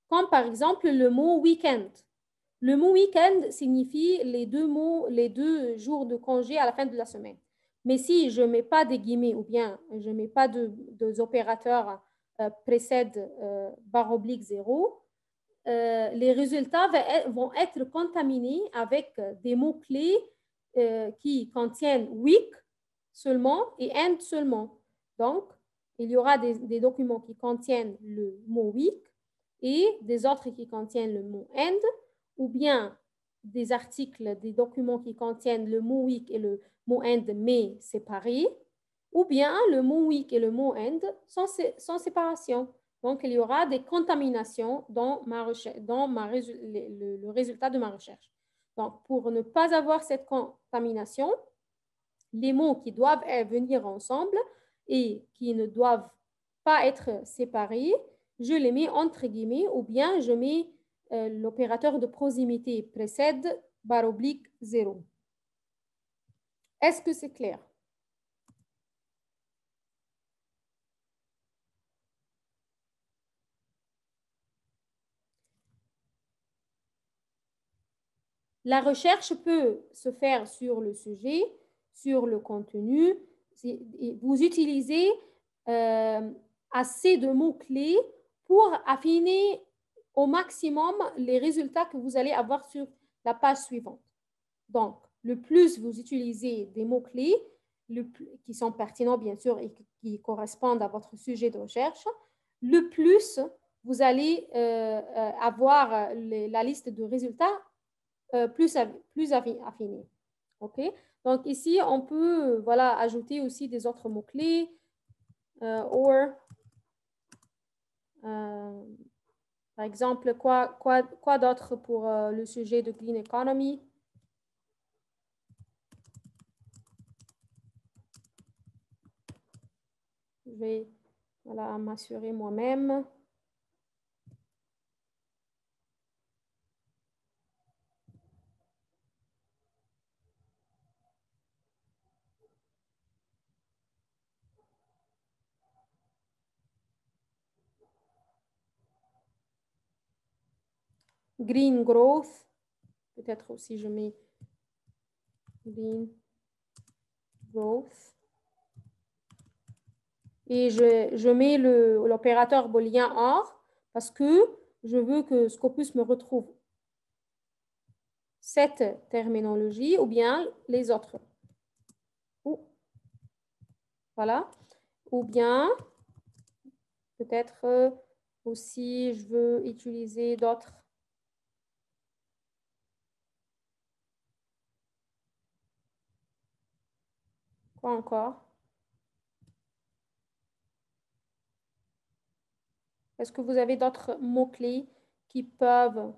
Comme par exemple le mot week-end. Le mot week-end signifie les deux jours de congé à la fin de la semaine. Mais si je ne mets pas des guillemets ou bien je ne mets pas deux opérateurs précède barre oblique 0, les résultats vont être contaminés avec des mots-clés qui contiennent week seulement et end seulement. Donc, il y aura des documents qui contiennent le mot week et des autres qui contiennent le mot end, ou bien des articles, des documents qui contiennent le mot week et le mot end mais séparés, ou bien le mot week et le mot end sans séparation. Donc, il y aura des contaminations dans le résultat de ma recherche. Donc, pour ne pas avoir cette contamination, les mots qui doivent venir ensemble et qui ne doivent pas être séparés, je les mets entre guillemets ou bien je mets l'opérateur de proximité précède barre oblique 0. Est-ce que c'est clair? La recherche peut se faire sur le sujet, sur le contenu. Vous utilisez assez de mots-clés pour affiner au maximum les résultats que vous allez avoir sur la page suivante. Donc, le plus vous utilisez des mots-clés qui sont pertinents, bien sûr, et qui correspondent à votre sujet de recherche, le plus vous allez avoir la liste de résultats plus affinée. OK? Donc, ici, on peut ajouter aussi des autres mots-clés. Par exemple, quoi d'autre pour le sujet de Clean Economy? vais voilà, m'assurer moi-même. Green growth. Peut-être aussi je mets green growth. Et je mets l'opérateur booléen OR parce que je veux que Scopus me retrouve cette terminologie ou bien les autres. Voilà. Ou bien, peut-être aussi, je veux utiliser d'autres. Quoi encore? Est-ce que vous avez d'autres mots-clés qui peuvent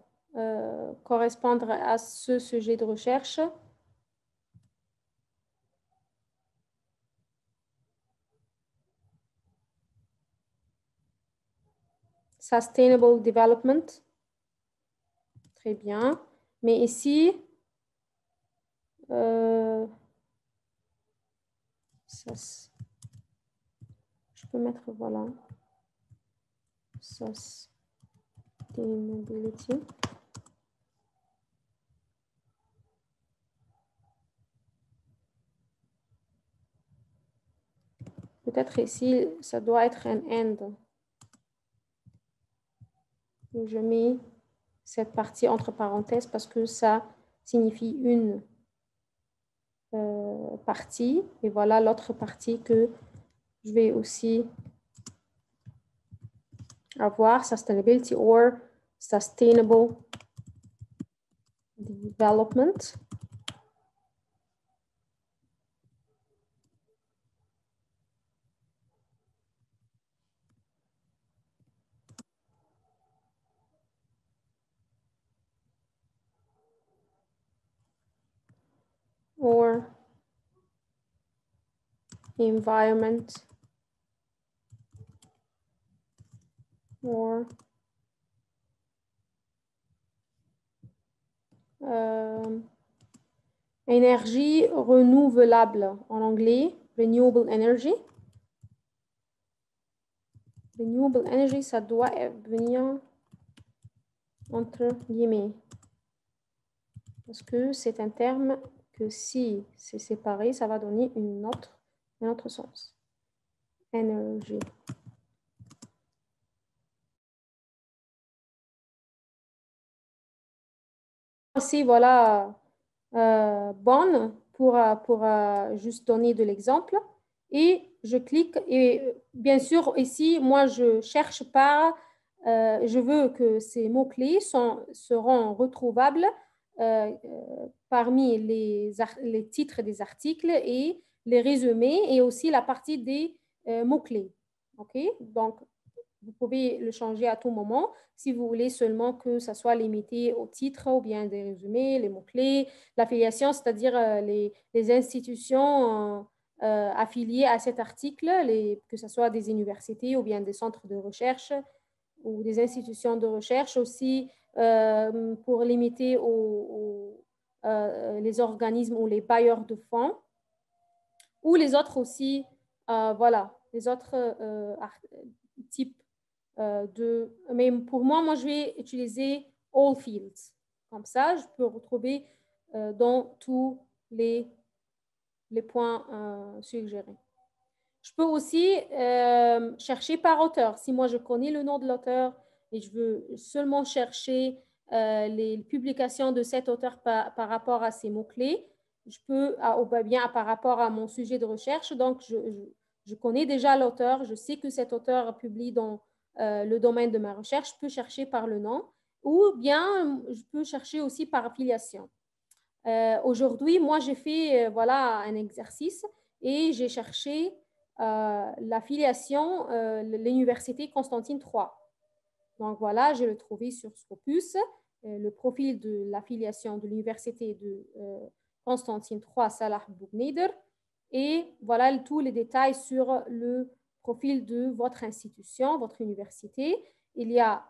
correspondre à ce sujet de recherche? Sustainable development. Très bien. Mais ici, je peux mettre, voilà, sustainability. Peut-être ici, ça doit être un end. Je mets cette partie entre parenthèses parce que ça signifie une partie. Et voilà l'autre partie que je vais aussi avoir, sustainability or sustainable development. Or environment or énergie renouvelable en anglais, renewable energy. Renewable energy, ça doit venir entre guillemets. Parce que c'est un terme que si c'est séparé, ça va donner un autre sens. Energy. Aussi, voilà, bonne pour juste donner de l'exemple. Et je clique et bien sûr, ici, moi, je cherche pas, je veux que ces mots-clés seront retrouvables parmi les titres des articles et les résumés et aussi la partie des mots-clés. OK? Donc, vous pouvez le changer à tout moment si vous voulez seulement que ça soit limité au titre ou bien des résumés, les mots-clés, l'affiliation, c'est-à-dire les institutions affiliées à cet article, que ce soit des universités ou bien des centres de recherche ou des institutions de recherche aussi pour limiter les organismes ou les bailleurs de fonds ou les autres aussi, voilà, les autres types mais pour moi, je vais utiliser all fields. Comme ça, je peux retrouver dans tous les points suggérés. Je peux aussi chercher par auteur. Si moi, je connais le nom de l'auteur et je veux seulement chercher les publications de cet auteur par rapport à ses mots-clés, je peux, ou bien par rapport à mon sujet de recherche. Donc, je connais déjà l'auteur. Je sais que cet auteur publie dans le domaine de ma recherche. Je peux chercher par le nom ou bien je peux chercher aussi par affiliation. Aujourd'hui, moi, j'ai fait voilà, un exercice et j'ai cherché l'affiliation, l'université Constantine III. Donc voilà, je l'ai trouvé sur Scopus, le profil de l'affiliation de l'université de Constantine III Salah Boukneider et voilà tous les détails sur le profil de votre institution, votre université. Il y a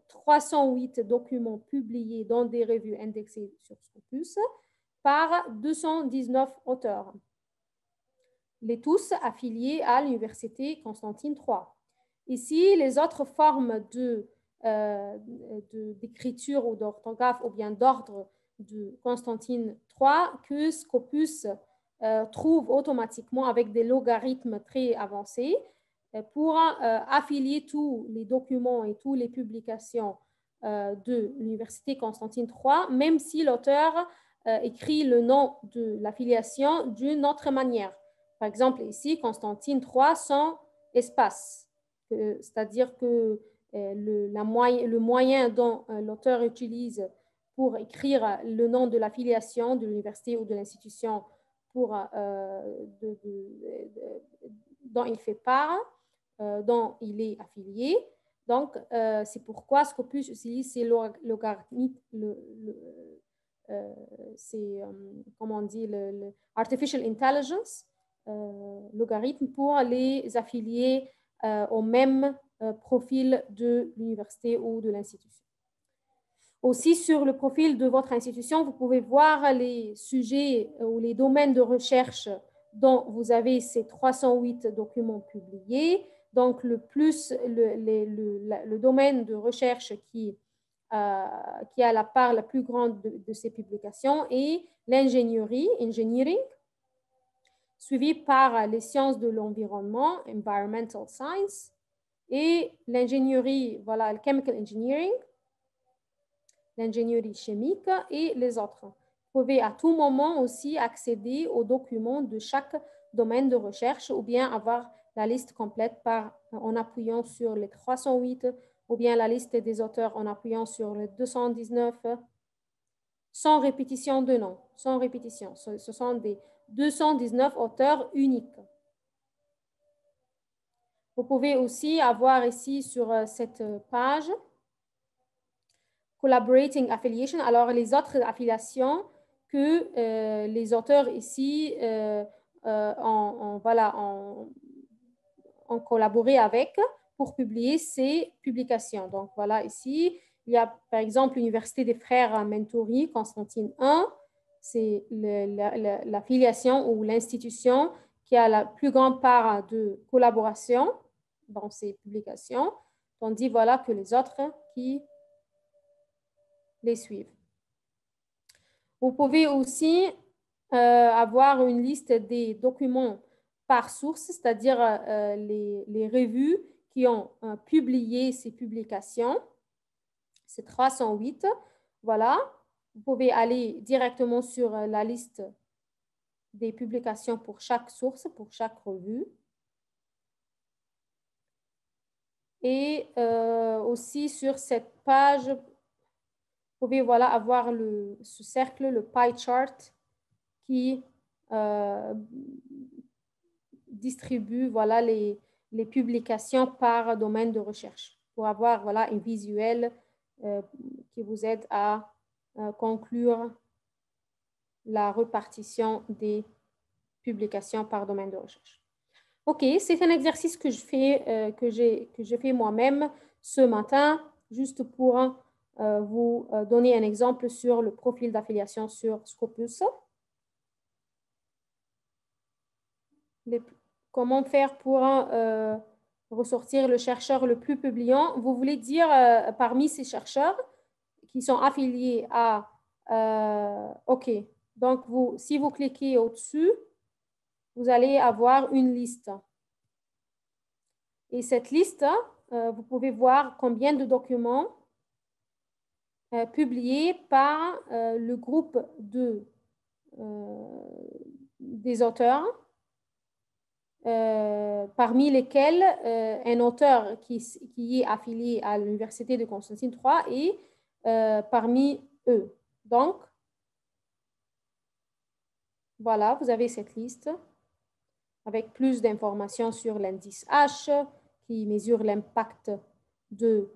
308 documents publiés dans des revues indexées sur Scopus par 219 auteurs, les tous affiliés à l'université Constantine III. Ici, les autres formes d'écriture ou d'orthographe ou bien d'ordre de Constantine III que Scopus trouve automatiquement avec des logarithmes très avancés pour affilier tous les documents et toutes les publications de l'université Constantine III, même si l'auteur écrit le nom de l'affiliation d'une autre manière. Par exemple, ici, Constantine III sans espace, c'est-à-dire que le moyen dont l'auteur utilise pour écrire le nom de l'affiliation de l'université ou de l'institution dont il fait part, dont il est affilié. Donc, c'est pourquoi Scopus utilise ces logarithmes, comment on dit, le artificial intelligence, logarithme pour les affilier au même profil de l'université ou de l'institution. Aussi, sur le profil de votre institution, vous pouvez voir les sujets ou les domaines de recherche dont vous avez ces 308 documents publiés. Donc, le domaine de recherche qui a la part la plus grande de ces publications est l'ingénierie, engineering, suivi par les sciences de l'environnement, environmental science, et l'ingénierie, voilà, le chemical engineering, l'ingénierie chimique et les autres. Vous pouvez à tout moment aussi accéder aux documents de chaque domaine de recherche ou bien avoir la liste complète en appuyant sur les 308 ou bien la liste des auteurs en appuyant sur les 219 sans répétition de nom, sans répétition. Ce sont des 219 auteurs uniques. Vous pouvez aussi avoir ici sur cette page Collaborating Affiliation, alors les autres affiliations que les auteurs ici ont collaboré avec pour publier ces publications. Donc voilà, ici, il y a par exemple l'Université des Frères Mentori, Constantine I, c'est l'affiliation ou l'institution qui a la plus grande part de collaboration dans ces publications, tandis voilà que les autres qui les suivent. Vous pouvez aussi avoir une liste des documents par source, c'est-à-dire les revues qui ont publié ces publications. C'est 308. Voilà. Vous pouvez aller directement sur la liste des publications pour chaque source, pour chaque revue. Et aussi sur cette page, vous pouvez voilà, avoir ce cercle, le pie chart, qui distribue voilà, les publications par domaine de recherche pour avoir voilà, un visuel qui vous aide à conclure la répartition des publications par domaine de recherche. OK, c'est un exercice que je fais moi-même ce matin, juste pour vous donner un exemple sur le profil d'affiliation sur Scopus. Comment faire pour ressortir le chercheur le plus publiant? Vous voulez dire parmi ces chercheurs qui sont affiliés à... OK, donc si vous cliquez au-dessus, vous allez avoir une liste. Et cette liste, vous pouvez voir combien de documents publiés par le groupe des auteurs, parmi lesquels un auteur qui est affilié à l'Université de Constantine III est parmi eux. Donc, voilà, vous avez cette liste avec plus d'informations sur l'indice H qui mesure l'impact de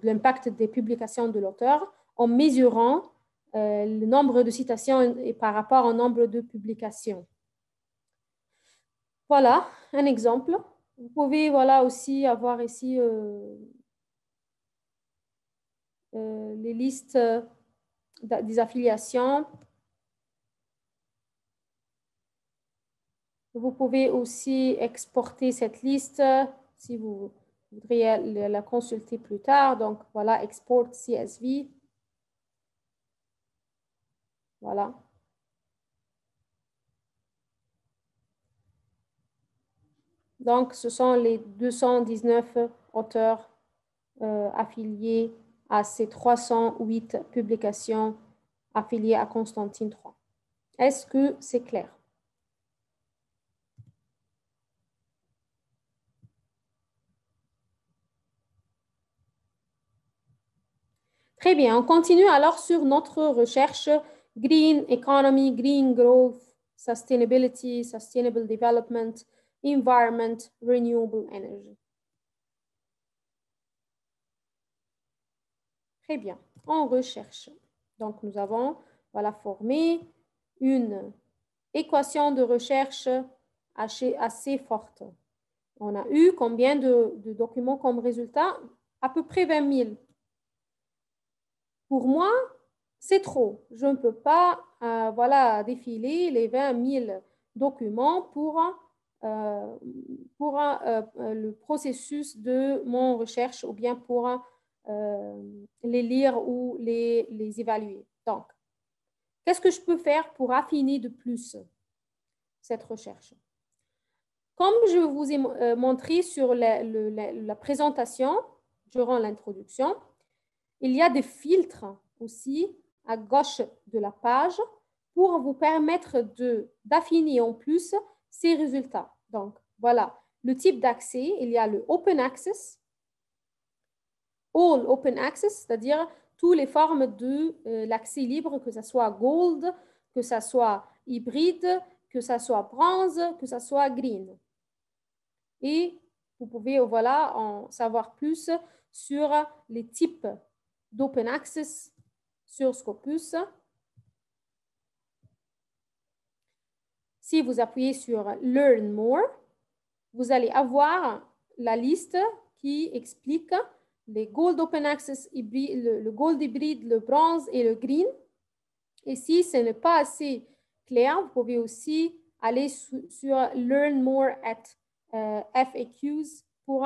l'impact des publications de l'auteur en mesurant le nombre de citations et par rapport au nombre de publications. Voilà un exemple. Vous pouvez voilà, aussi avoir ici les listes des affiliations. Vous pouvez aussi exporter cette liste si vous voudriez la consulter plus tard. Donc, voilà, export CSV. Voilà. Donc, ce sont les 219 auteurs affiliés à ces 308 publications affiliées à Constantine III. Est-ce que c'est clair? Très bien, on continue alors sur notre recherche Green Economy, Green Growth, Sustainability, Sustainable Development, Environment, Renewable Energy. Très bien, on recherche. Donc, nous avons voilà, formé une équation de recherche assez forte. On a eu combien de documents comme résultat? À peu près 20 000. Pour moi, c'est trop. Je ne peux pas voilà, défiler les 20 000 documents pour le processus de mon recherche ou bien pour les lire ou les évaluer. Donc, qu'est-ce que je peux faire pour affiner de plus cette recherche? Comme je vous ai montré sur la présentation durant l'introduction, il y a des filtres aussi à gauche de la page pour vous permettre d'affiner en plus ces résultats. Donc, voilà le type d'accès. Il y a le Open Access, All Open Access, c'est-à-dire toutes les formes de l'accès libre, que ce soit Gold, que ce soit hybride, que ce soit bronze, que ce soit green. Et vous pouvez voilà, en savoir plus sur les types d'Open Access sur Scopus. Si vous appuyez sur Learn More, vous allez avoir la liste qui explique les Gold Open Access, le Gold hybride, le bronze et le green. Et si ce n'est pas assez clair, vous pouvez aussi aller sur Learn More at FAQs pour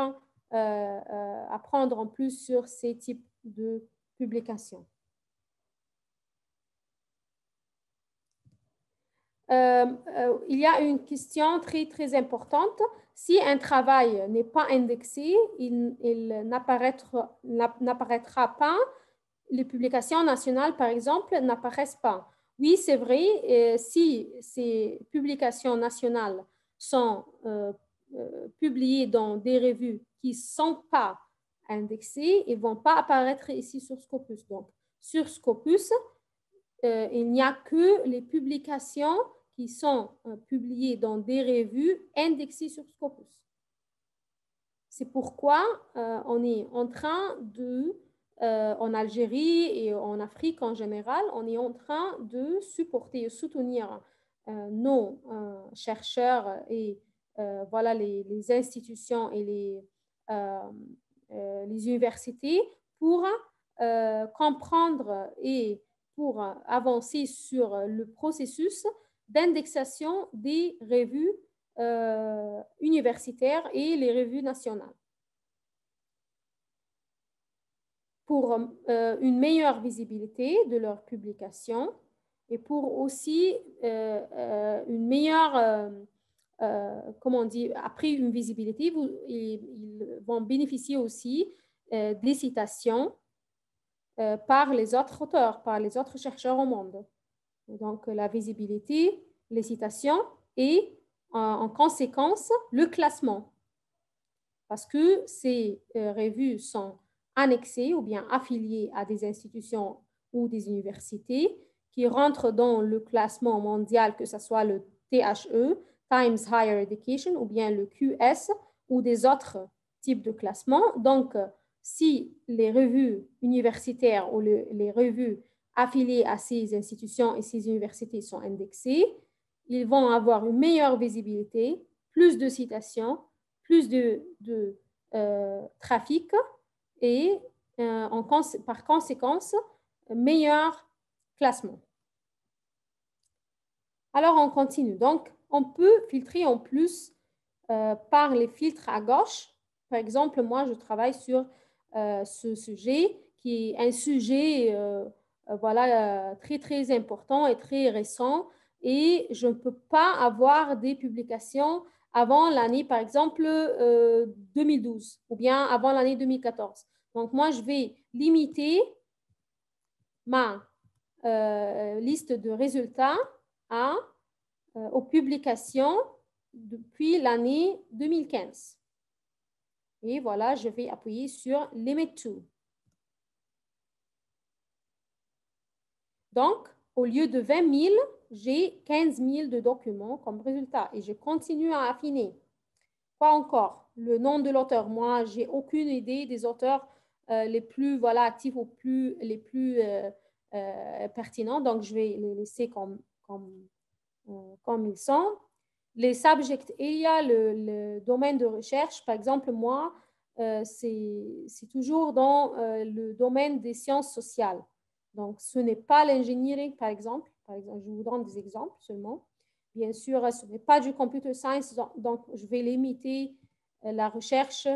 apprendre en plus sur ces types de publications. Il y a une question très, très importante. Si un travail n'est pas indexé, il n'apparaîtra pas. Les publications nationales, par exemple, n'apparaissent pas. Oui, c'est vrai, si ces publications nationales sont publiées dans des revues qui ne sont pas indexées, ils ne vont pas apparaître ici sur Scopus. Donc, sur Scopus, il n'y a que les publications qui sont publiées dans des revues indexées sur Scopus. C'est pourquoi on est en train de, en Algérie et en Afrique en général, on est en train de supporter et soutenir nos chercheurs et voilà les institutions et les universités pour comprendre et pour avancer sur le processus d'indexation des revues universitaires et les revues nationales. Pour une meilleure visibilité de leurs publications et pour aussi une meilleure, comment on dit, après une visibilité, ils vont bénéficier aussi des citations par les autres auteurs, par les autres chercheurs au monde. Donc, la visibilité, les citations et, en conséquence, le classement. Parce que ces revues sont annexées ou bien affiliées à des institutions ou des universités qui rentrent dans le classement mondial, que ce soit le THE, Times Higher Education, ou bien le QS, ou des autres types de classements. Donc, si les revues universitaires ou les revues affiliés à ces institutions et ces universités sont indexés, ils vont avoir une meilleure visibilité, plus de citations, plus de trafic et par conséquence, meilleur classement. Alors, on continue. Donc, on peut filtrer en plus par les filtres à gauche. Par exemple, moi, je travaille sur ce sujet qui est un sujet voilà, très, très important et très récent. Et je ne peux pas avoir des publications avant l'année, par exemple, 2012 ou bien avant l'année 2014. Donc, moi, je vais limiter ma liste de résultats aux publications depuis l'année 2015. Et voilà, je vais appuyer sur Limit to. Donc, au lieu de 20 000, j'ai 15 000 de documents comme résultat. Et je continue à affiner. Quoi encore? Le nom de l'auteur. Moi, je n'ai aucune idée des auteurs les plus voilà, actifs ou les plus pertinents. Donc, je vais les laisser comme ils sont. Les subject area, le domaine de recherche, par exemple, moi, c'est toujours dans le domaine des sciences sociales. Donc, ce n'est pas l'ingénierie, par exemple. Je vous donne des exemples seulement. Bien sûr, ce n'est pas du computer science, donc je vais limiter la recherche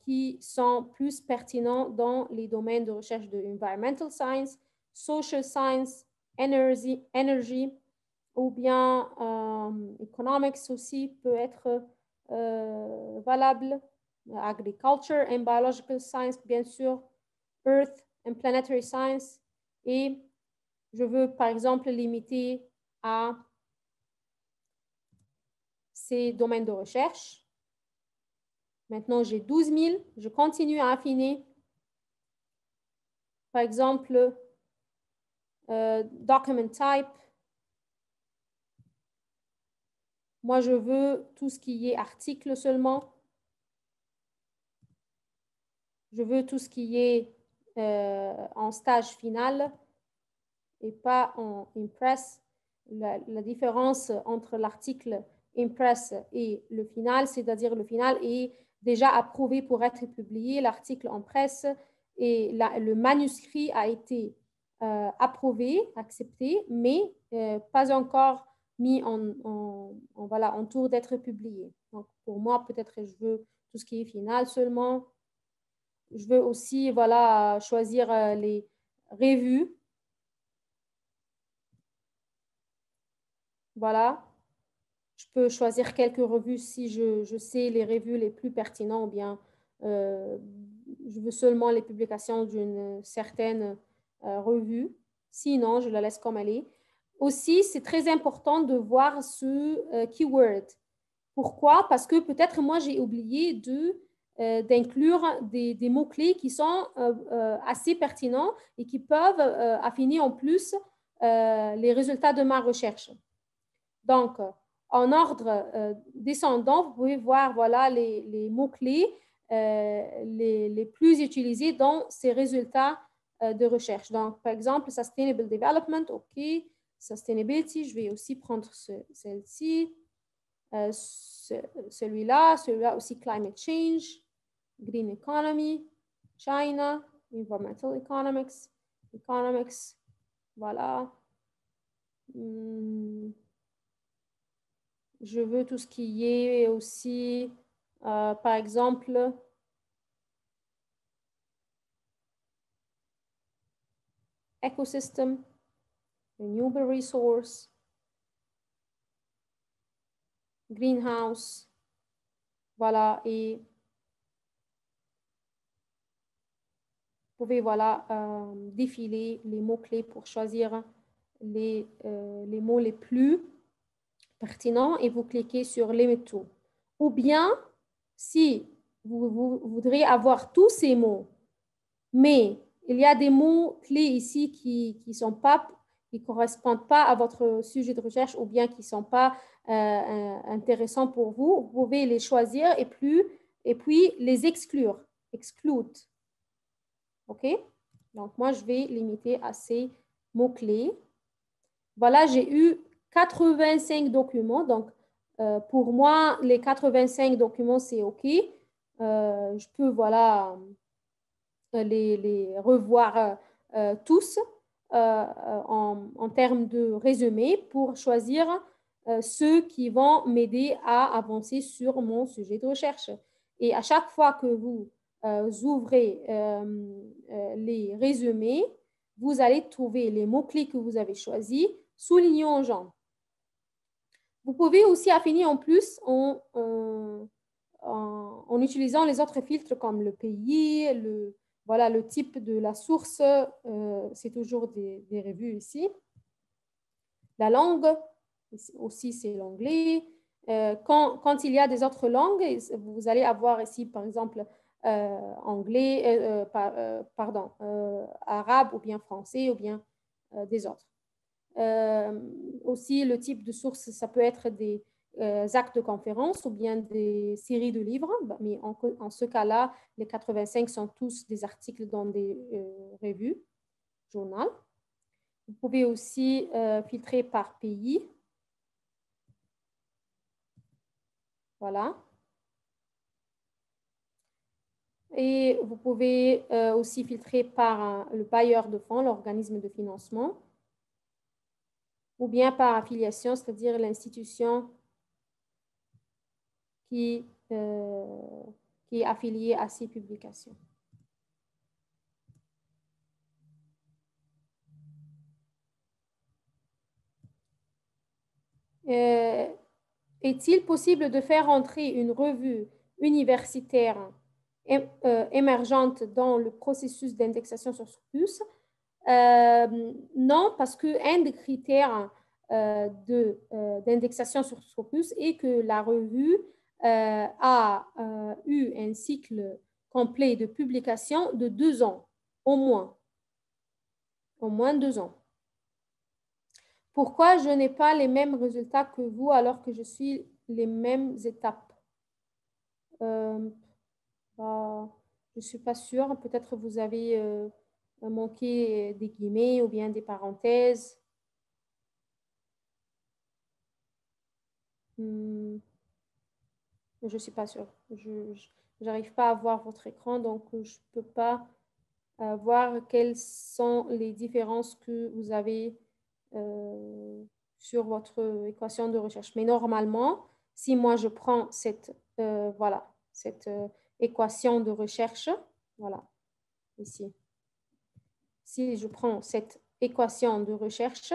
qui sont plus pertinents dans les domaines de recherche de environmental science, social science, energy ou bien economics aussi peut être valable, agriculture and biological science, bien sûr, earth and planetary science, et je veux par exemple limiter à ces domaines de recherche. Maintenant, j'ai 12 000, je continue à affiner. Par exemple, document type. Moi, je veux tout ce qui est article seulement. Je veux tout ce qui est en stage final et pas en Impress. La différence entre l'article Impress et le final, c'est-à-dire le final est déjà approuvé pour être publié, l'article en presse et le manuscrit a été approuvé, accepté, mais pas encore mis voilà, en tour d'être publié. Donc, pour moi, peut-être je veux tout ce qui est final seulement. Je veux aussi voilà, choisir les revues. Voilà. Je peux choisir quelques revues si je sais les revues les plus pertinentes ou bien je veux seulement les publications d'une certaine revue. Sinon, je la laisse comme elle est. Aussi, c'est très important de voir ce keyword. Pourquoi? Parce que peut-être moi, j'ai oublié d'inclure des mots-clés qui sont assez pertinents et qui peuvent affiner en plus les résultats de ma recherche. Donc, en ordre descendant, vous pouvez voir voilà, les mots-clés les plus utilisés dans ces résultats de recherche. Donc, par exemple, Sustainable Development, OK. Sustainability, je vais aussi prendre celle-ci. Celui-là aussi Climate Change, Green Economy, China, Environmental Economics, voilà. Je veux tout ce qui est aussi, par exemple, Ecosystem, Renewable Resource, Greenhouse, voilà, et vous pouvez voilà, défiler les mots-clés pour choisir les mots les plus pertinents et vous cliquez sur Limit to. Ou bien, si vous voudriez avoir tous ces mots, mais il y a des mots-clés ici qui ne correspondent pas à votre sujet de recherche ou bien qui ne sont pas intéressants pour vous, vous pouvez les choisir et puis les exclure. Exclude. OK? Donc, moi, je vais limiter à ces mots-clés. Voilà, j'ai eu 85 documents. Donc, pour moi, les 85 documents, c'est OK. Je peux, voilà, les revoir tous en termes de résumé pour choisir ceux qui vont m'aider à avancer sur mon sujet de recherche. Et à chaque fois que vous ouvrez les résumés, vous allez trouver les mots-clés que vous avez choisis, soulignés en jaune. Vous pouvez aussi affiner en plus en utilisant les autres filtres comme le pays, voilà, le type de la source, c'est toujours des revues ici. La langue, aussi c'est l'anglais. Quand il y a des autres langues, vous allez avoir ici par exemple anglais, pardon, arabe ou bien français ou bien des autres. Aussi, le type de source, ça peut être des actes de conférence ou bien des séries de livres. Mais en ce cas-là, les 85 sont tous des articles dans des revues, journal. Vous pouvez aussi filtrer par pays. Voilà. Et vous pouvez aussi filtrer par le bailleur de fonds, l'organisme de financement, ou bien par affiliation, c'est-à-dire l'institution qui est affiliée à ces publications. Est-il possible de faire entrer une revue universitaire émergente dans le processus d'indexation sur Scopus? Non, parce qu'un des critères d'indexation sur Scopus est que la revue a eu un cycle complet de publication de 2 ans, au moins 2 ans. Pourquoi je n'ai pas les mêmes résultats que vous alors que je suis les mêmes étapes? Je ne suis pas sûre. Peut-être vous avez manqué des guillemets ou bien des parenthèses. Je ne suis pas sûre. Je n'arrive pas à voir votre écran, donc je ne peux pas voir quelles sont les différences que vous avez sur votre équation de recherche. Mais normalement, si moi je prends cette, voilà, cette équation de recherche, voilà, ici. Si je prends cette équation de recherche,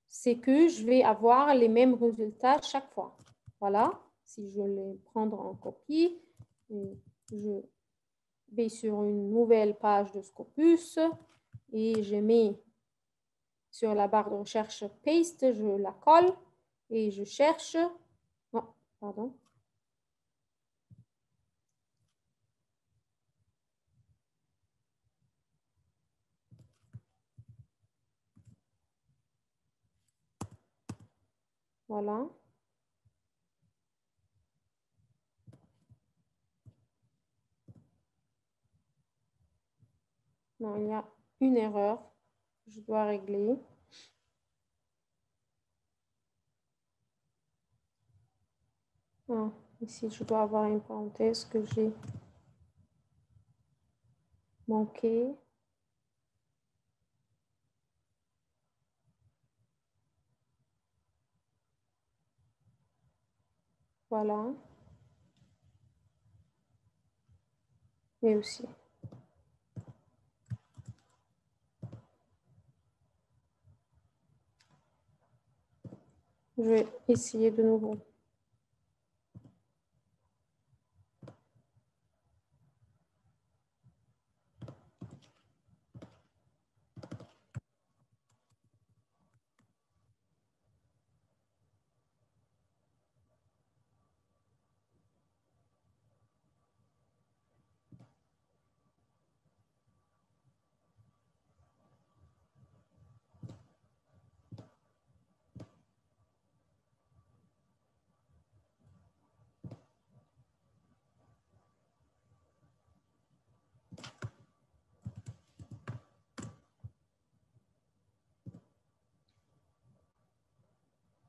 c'est que je vais avoir les mêmes résultats chaque fois. Voilà, si je les prends en copie, je vais sur une nouvelle page de Scopus et je mets sur la barre de recherche Paste, je la colle et je cherche. Oh, pardon. Voilà. Non, il y a une erreur que je dois régler. Ah, ici, je dois avoir une parenthèse que j'ai manquée. Voilà. Et aussi. Je vais essayer de nouveau.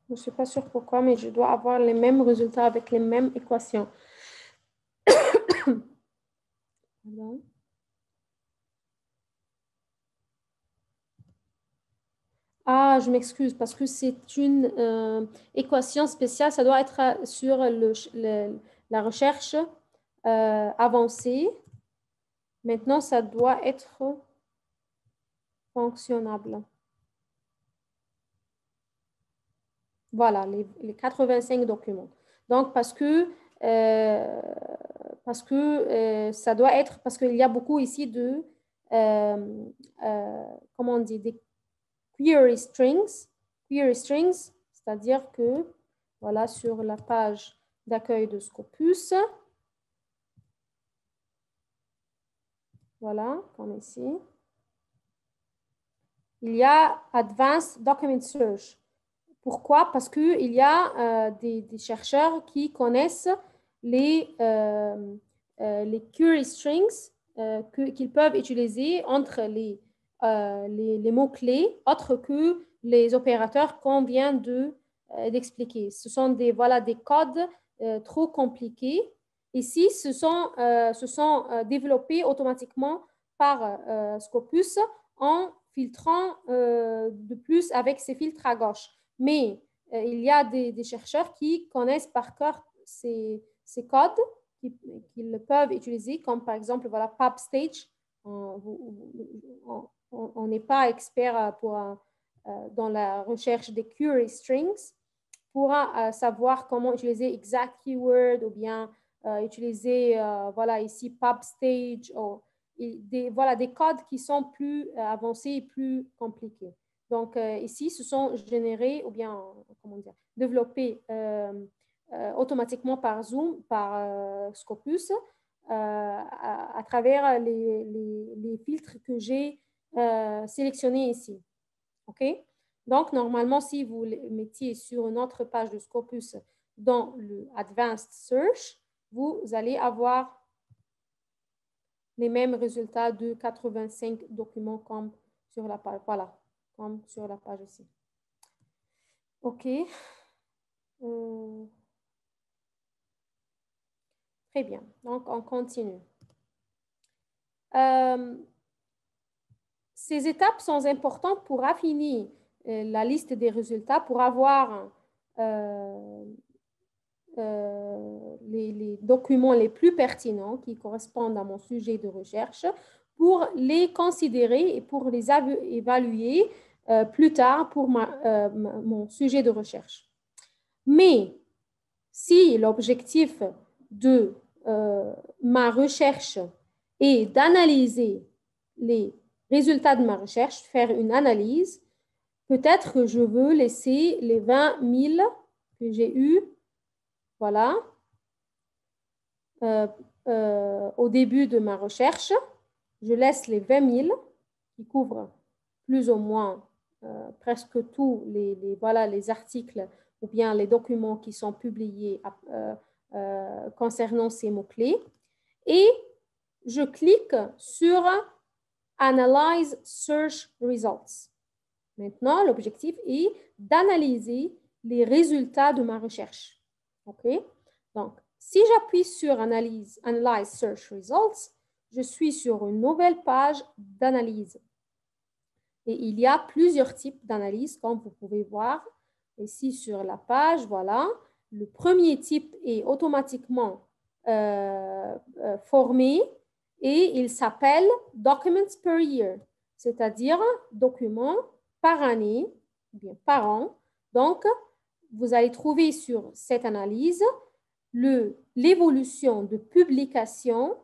Je ne suis pas sûre pourquoi, mais je dois avoir les mêmes résultats avec les mêmes équations. Pardon. Ah, je m'excuse parce que c'est une équation spéciale. Ça doit être sur la recherche avancée. Maintenant, ça doit être fonctionnable. Voilà, les 85 documents. Donc, parce que ça doit être, parce qu'il y a beaucoup ici de, comment on dit, des query strings, c'est-à-dire que, voilà, sur la page d'accueil de Scopus, voilà, comme ici, il y a Advanced Document Search. Pourquoi? Parce qu'il y a des chercheurs qui connaissent les query strings qu'ils peuvent utiliser entre les mots-clés autres que les opérateurs qu'on vient d'expliquer. Ce sont des codes trop compliqués. Ici, ce sont développés automatiquement par Scopus en filtrant de plus avec ces filtres à gauche. Mais il y a des chercheurs qui connaissent par cœur ces codes qu'ils peuvent utiliser, comme par exemple, voilà, PubStage. On n'est pas expert dans la recherche des query strings pour savoir comment utiliser exact keyword ou bien utiliser, voilà, ici, PubStage ou des codes qui sont plus avancés et plus compliqués. Donc, ici, ce sont générés ou bien, comment dire, développés automatiquement par Zoom, par Scopus, à travers les filtres que j'ai sélectionnés ici. OK? Donc, normalement, si vous mettiez sur une autre page de Scopus dans le Advanced Search, vous allez avoir les mêmes résultats de 85 documents comme sur la page. Voilà, comme sur la page ici. OK. Très bien. Donc, on continue. Ces étapes sont importantes pour affiner la liste des résultats, pour avoir les documents les plus pertinents qui correspondent à mon sujet de recherche, pour les considérer et pour les évaluer plus tard pour mon sujet de recherche. Mais si l'objectif de ma recherche est d'analyser les résultats de ma recherche, faire une analyse, peut-être que je veux laisser les 20 000 que j'ai eus, voilà, au début de ma recherche. Je laisse les 20 000 qui couvrent plus ou moins presque tous les articles ou bien les documents qui sont publiés concernant ces mots-clés. Et je clique sur Analyze Search Results. Maintenant, l'objectif est d'analyser les résultats de ma recherche. OK? Donc, si j'appuie sur Analyze Search Results, je suis sur une nouvelle page d'analyse. Et il y a plusieurs types d'analyse, comme vous pouvez voir ici sur la page. Voilà. Le premier type est automatiquement formé et il s'appelle Documents per Year, c'est-à-dire documents par année, ou bien par an. Donc, vous allez trouver sur cette analyse l'évolution de publication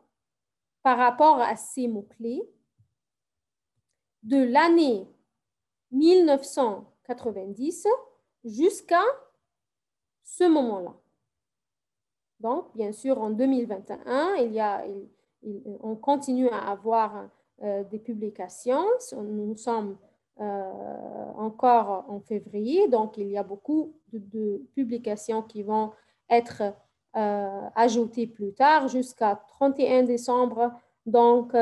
par rapport à ces mots-clés de l'année 1990 jusqu'à ce moment-là. Donc, bien sûr, en 2021, on continue à avoir des publications. Nous sommes encore en février, donc il y a beaucoup de publications qui vont être ajoutées plus tard jusqu'à 31 décembre. Donc,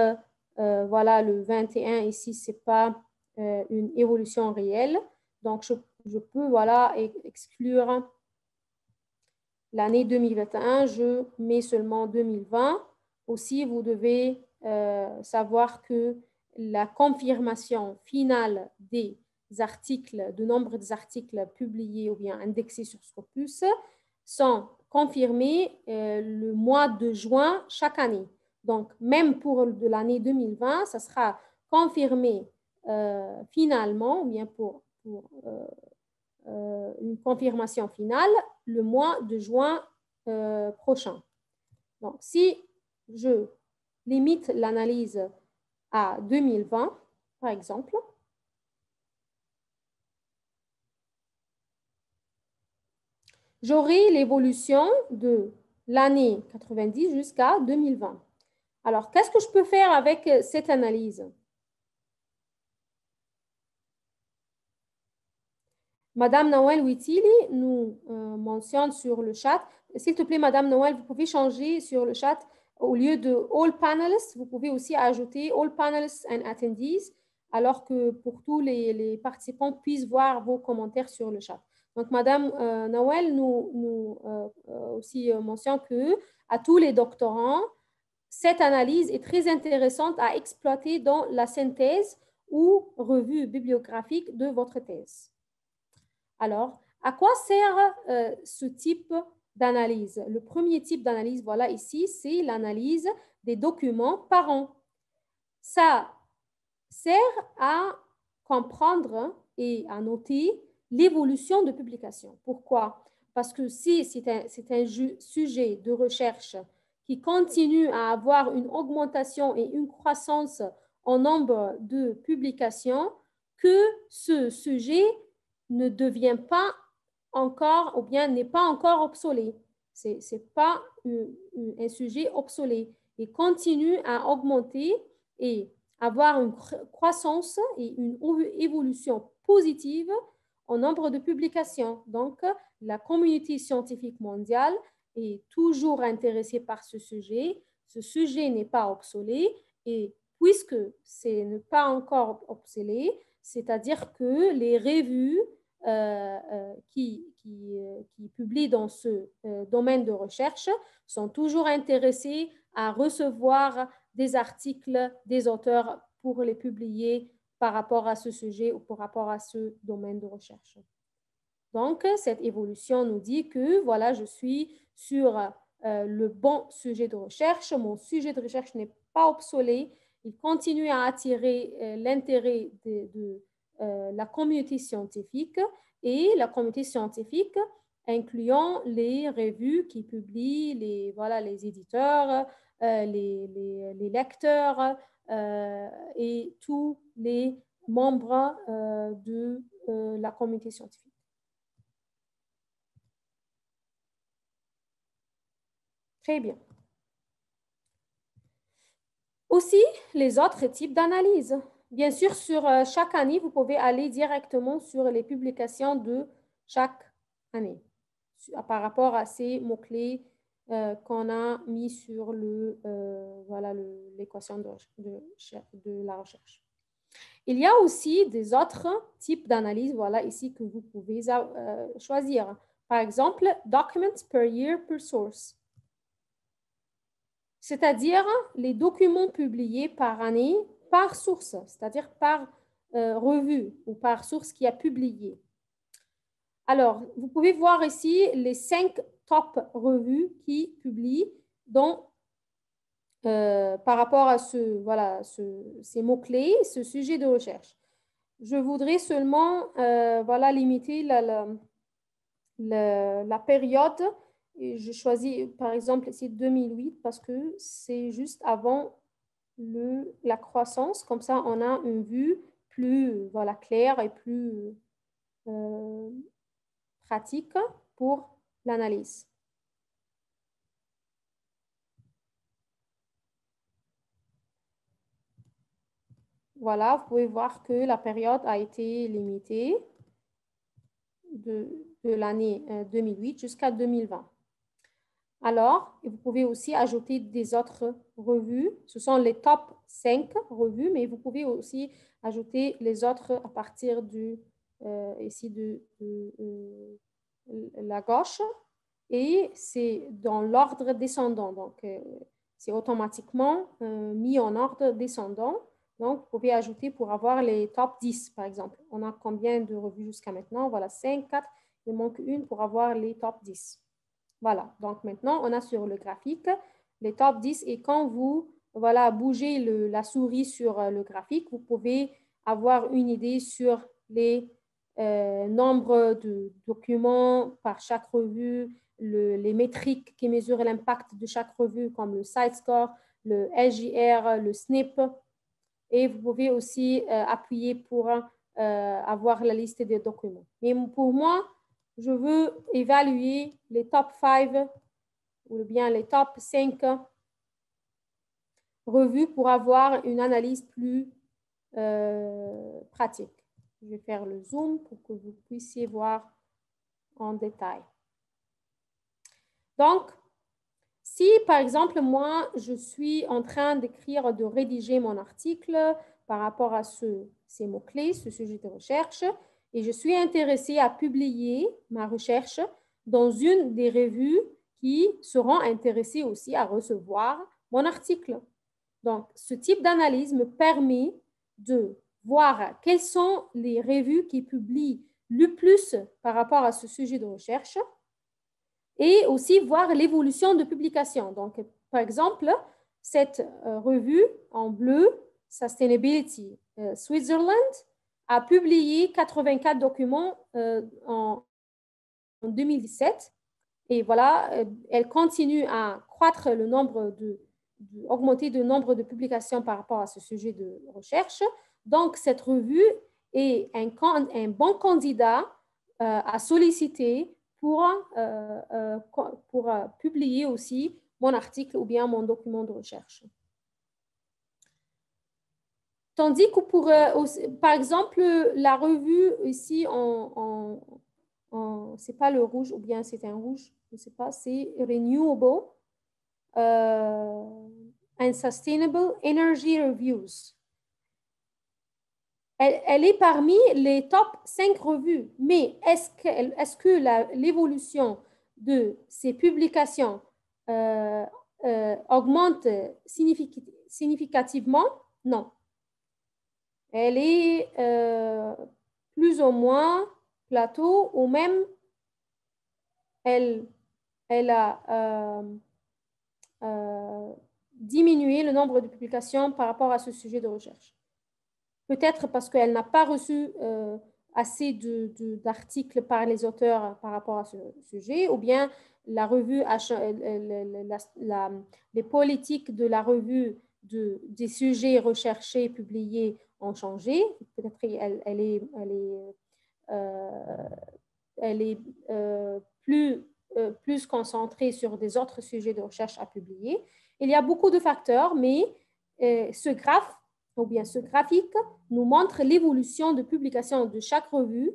voilà, le 21 ici, ce n'est pas une évolution réelle. Donc, je peux voilà, exclure l'année 2021, je mets seulement 2020. Aussi, vous devez savoir que la confirmation finale des articles, du nombre des articles publiés ou bien indexés sur Scopus sont confirmés le mois de juin chaque année. Donc, même pour de l'année 2020, ça sera confirmé finalement, ou bien pour une confirmation finale le mois de juin prochain. Donc, si je limite l'analyse à 2020, par exemple, j'aurai l'évolution de l'année 90 jusqu'à 2020. Alors, qu'est-ce que je peux faire avec cette analyse? Madame Noël Witili nous mentionne sur le chat. S'il te plaît, Madame Noël, vous pouvez changer sur le chat. Au lieu de all panelists, vous pouvez aussi ajouter all panelists and attendees, alors que pour tous les participants puissent voir vos commentaires sur le chat. Donc, Madame Noël nous aussi mentionne que à tous les doctorants, cette analyse est très intéressante à exploiter dans la synthèse ou revue bibliographique de votre thèse. Alors, à quoi sert ce type d'analyse? Le premier type d'analyse, voilà ici, c'est l'analyse des documents par an. Ça sert à comprendre et à noter l'évolution de publication. Pourquoi? Parce que si c'est un sujet de recherche qui continue à avoir une augmentation et une croissance en nombre de publications, que ce sujet ne devient pas encore, ou bien n'est pas encore obsolète. Ce n'est pas un sujet obsolète. Il continue à augmenter et avoir une croissance et une évolution positive en nombre de publications. Donc, la communauté scientifique mondiale est toujours intéressée par ce sujet. Ce sujet n'est pas obsolète et puisque ce n'est pas encore obsolète, c'est-à-dire que les revues qui publient dans ce domaine de recherche sont toujours intéressées à recevoir des articles des auteurs pour les publier par rapport à ce sujet ou par rapport à ce domaine de recherche. Donc, cette évolution nous dit que, voilà, je suis sur le bon sujet de recherche. Mon sujet de recherche n'est pas obsolète. Il continue à attirer l'intérêt de la communauté scientifique et la communauté scientifique incluant les revues qui publient, les éditeurs, les lecteurs et tous les membres de la communauté scientifique. Très bien. Aussi, les autres types d'analyse. Bien sûr, sur chaque année, vous pouvez aller directement sur les publications de chaque année par rapport à ces mots-clés qu'on a mis sur l'équation de la recherche. Il y a aussi des autres types d'analyse, voilà ici que vous pouvez choisir. Par exemple, documents per year per source. C'est-à-dire les documents publiés par année, par source, c'est-à-dire par revue ou par source qui a publié. Alors, vous pouvez voir ici les 5 top revues qui publient par rapport à ces mots-clés, ce sujet de recherche. Je voudrais seulement limiter la période. Et je choisis par exemple ici 2008 parce que c'est juste avant la croissance. Comme ça, on a une vue plus claire et plus pratique pour l'analyse. Voilà, vous pouvez voir que la période a été limitée de l'année 2008 jusqu'à 2020. Alors, vous pouvez aussi ajouter des autres revues. Ce sont les top 5 revues, mais vous pouvez aussi ajouter les autres à partir du ici de la gauche, et c'est dans l'ordre descendant. Donc, c'est automatiquement mis en ordre descendant. Donc, vous pouvez ajouter pour avoir les top 10, par exemple. On a combien de revues jusqu'à maintenant? Voilà, 5, 4. Il manque une pour avoir les top 10. Voilà. Donc, maintenant, on a sur le graphique les top 10. Et quand vous bougez la souris sur le graphique, vous pouvez avoir une idée sur les nombres de documents par chaque revue, les métriques qui mesurent l'impact de chaque revue, comme le site score, le SJR, le SNP. Et vous pouvez aussi appuyer pour avoir la liste des documents. Mais pour moi, je veux évaluer les top 5 ou bien les top 5 revues pour avoir une analyse plus pratique. Je vais faire le zoom pour que vous puissiez voir en détail. Donc, si par exemple, moi, je suis en train d'écrire, de rédiger mon article par rapport à ces mots-clés, ce sujet de recherche, et je suis intéressée à publier ma recherche dans une des revues qui seront intéressées aussi à recevoir mon article. Donc, ce type d'analyse me permet de voir quelles sont les revues qui publient le plus par rapport à ce sujet de recherche et aussi voir l'évolution de publication. Donc, par exemple, cette revue en bleu, Sustainability Switzerland, a publié 84 documents en 2017. Et voilà, elle continue à croître le nombre augmenter le nombre de publications par rapport à ce sujet de recherche. Donc, cette revue est un bon candidat à solliciter pour publier aussi mon article ou bien mon document de recherche. Tandis que par exemple, la revue ici c'est pas le rouge ou bien c'est un rouge, je ne sais pas, c'est Renewable and Sustainable Energy Reviews. Elle est parmi les top 5 revues, mais est-ce que l'évolution de ces publications augmente significativement? Non. Elle est plus ou moins plateau ou même elle a diminué le nombre de publications par rapport à ce sujet de recherche. Peut-être parce qu'elle n'a pas reçu assez d'articles par les auteurs par rapport à ce sujet, ou bien la revue les politiques de la revue des sujets recherchés publiés ont changé. Peut-être elle est plus concentrée sur des autres sujets de recherche à publier. Il y a beaucoup de facteurs, mais ce graphe ou bien ce graphique nous montre l'évolution de publication de chaque revue,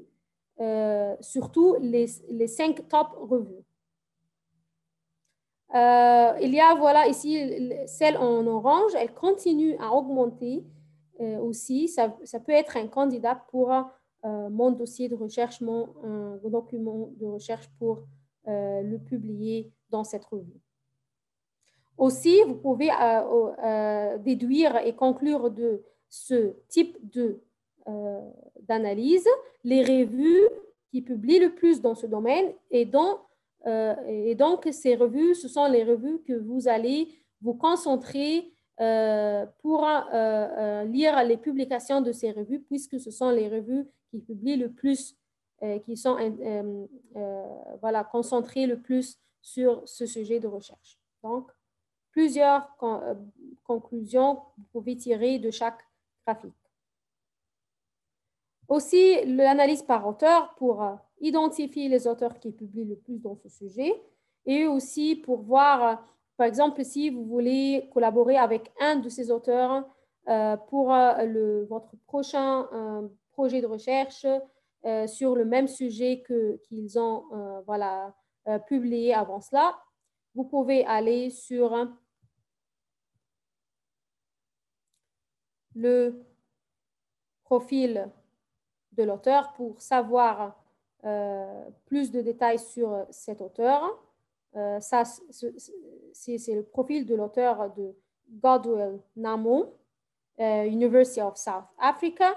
surtout les 5 top revues. Il y a, voilà, ici, celle en orange, elle continue à augmenter aussi. Ça peut être un candidat pour mon dossier de recherche, mon document de recherche pour le publier dans cette revue. Aussi, vous pouvez déduire et conclure de ce type d'analyse les revues qui publient le plus dans ce domaine et donc ces revues, ce sont les revues que vous allez vous concentrer pour lire les publications de ces revues puisque ce sont les revues qui publient le plus, qui sont concentrées le plus sur ce sujet de recherche. Donc, plusieurs conclusions que vous pouvez tirer de chaque graphique. Aussi, l'analyse par auteur pour identifier les auteurs qui publient le plus dans ce sujet et aussi pour voir, par exemple, si vous voulez collaborer avec un de ces auteurs pour votre prochain projet de recherche sur le même sujet qu'ils ont publié avant cela. Vous pouvez aller sur le profil de l'auteur pour savoir plus de détails sur cet auteur. Ça, c'est le profil de l'auteur de Godwell Namo, University of South Africa.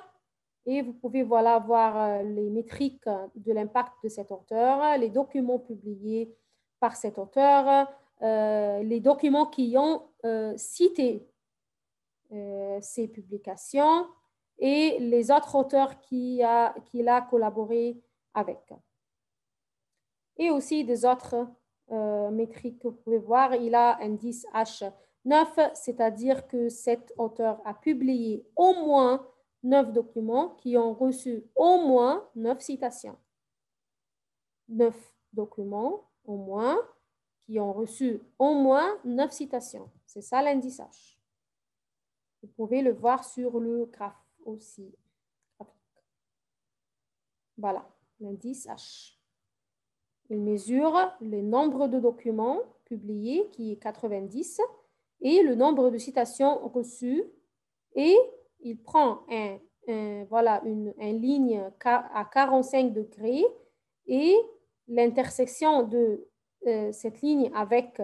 Et vous pouvez voilà, voir les métriques de l'impact de cet auteur, les documents publiés par cet auteur, les documents qui ont cité ces publications et les autres auteurs qu'il a collaboré avec. Et aussi des autres métriques que vous pouvez voir. Il a un indice H9, c'est-à-dire que cet auteur a publié au moins 9 documents qui ont reçu au moins 9 citations. 9 documents au moins qui ont reçu au moins 9 citations. C'est ça l'indice H. Vous pouvez le voir sur le graphe aussi. Voilà, l'indice H. Il mesure le nombre de documents publiés, qui est 90, et le nombre de citations reçues. Et il prend voilà, une ligne à 45 degrés et l'intersection de cette ligne avec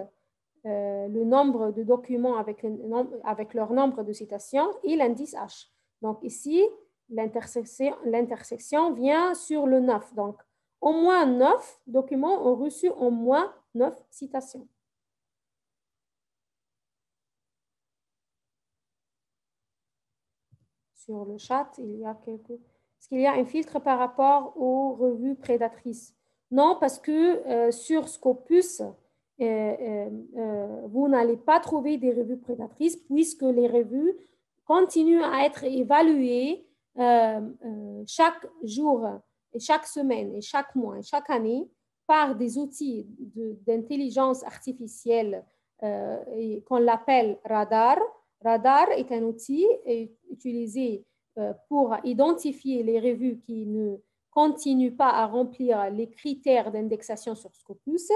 le nombre de documents avec leur nombre de citations et l'indice H. Donc ici, l'intersection vient sur le 9. Donc, au moins 9 documents ont reçu au moins 9 citations. Sur le chat, il y a quelques... Est-ce qu'il y a un filtre par rapport aux revues prédatrices? Non, parce que sur Scopus, vous n'allez pas trouver des revues prédatrices puisque les revues continuent à être évaluées chaque jour et chaque semaine et chaque mois et chaque année par des outils d'intelligence artificielle qu'on l'appelle radar. Radar est un outil utilisé pour identifier les revues qui ne continuent pas à remplir les critères d'indexation sur Scopus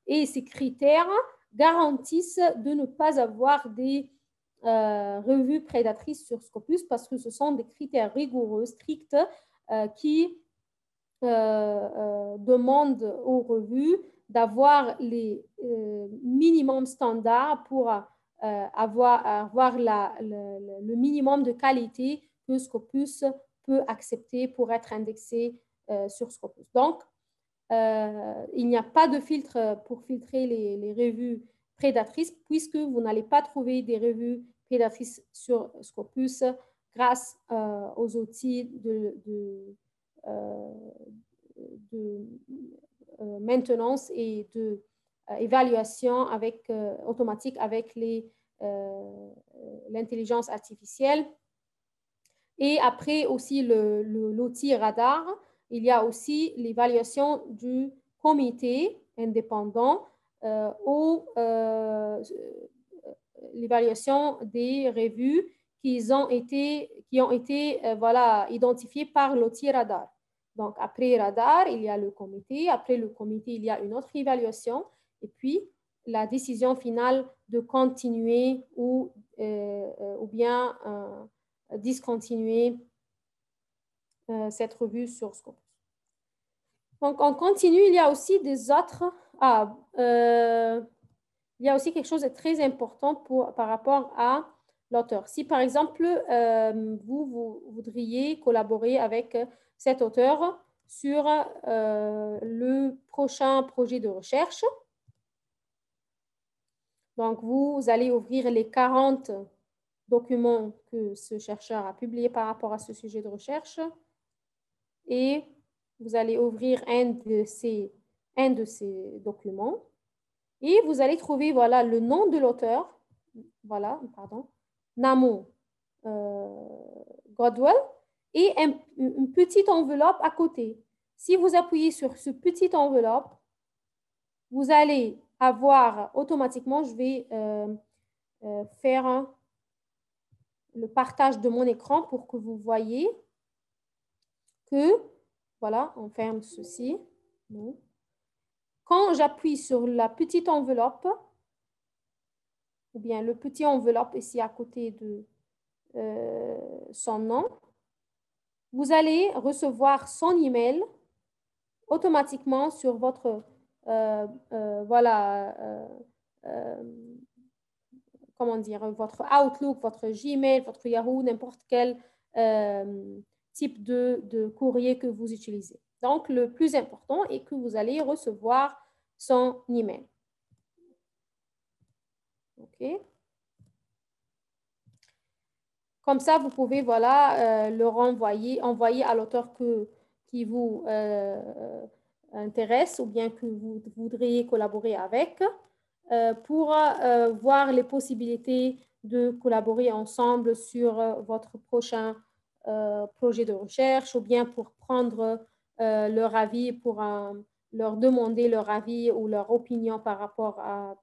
et ces critères garantissent de ne pas avoir des revues prédatrices sur Scopus parce que ce sont des critères rigoureux, stricts, qui demandent aux revues d'avoir les minimums standards pour avoir le minimum de qualité que Scopus peut accepter pour être indexé sur Scopus. Donc, il n'y a pas de filtre pour filtrer les revues prédatrices puisque vous n'allez pas trouver des revues prédatrices sur Scopus grâce aux outils de maintenance et d'évaluation automatique avec l'intelligence artificielle. Et après aussi l'outil radar, il y a aussi l'évaluation du comité indépendant ou l'évaluation des revues qui ont été voilà, identifiées par l'outil radar. Donc, après radar, il y a le comité. Après le comité, il y a une autre évaluation. Et puis, la décision finale de continuer ou bien discontinuer cette revue sur Scopus. Donc, on continue. Il y a aussi des autres... il y a aussi quelque chose de très important par rapport à l'auteur. Si, par exemple, vous voudriez collaborer avec cet auteur sur le prochain projet de recherche, donc vous allez ouvrir les 40 documents que ce chercheur a publiés par rapport à ce sujet de recherche et vous allez ouvrir un de ces documents et vous allez trouver voilà, le nom de l'auteur, voilà, pardon, Namo Godwell, et une petite enveloppe à côté. Si vous appuyez sur ce petite enveloppe, vous allez avoir automatiquement, je vais faire le partage de mon écran pour que vous voyez que, voilà, on ferme ceci. Non. Quand j'appuie sur la petite enveloppe, ou bien le petit enveloppe ici à côté de son nom, vous allez recevoir son email automatiquement sur votre, voilà, comment dire, votre Outlook, votre Gmail, votre Yahoo, n'importe quel type de courrier que vous utilisez. Donc, le plus important est que vous allez recevoir son email. OK. Comme ça, vous pouvez voilà, le envoyer à l'auteur qui vous intéresse ou bien que vous voudriez collaborer avec pour voir les possibilités de collaborer ensemble sur votre prochain projet de recherche ou bien pour prendre leur avis, pour leur demander leur avis ou leur opinion par rapport à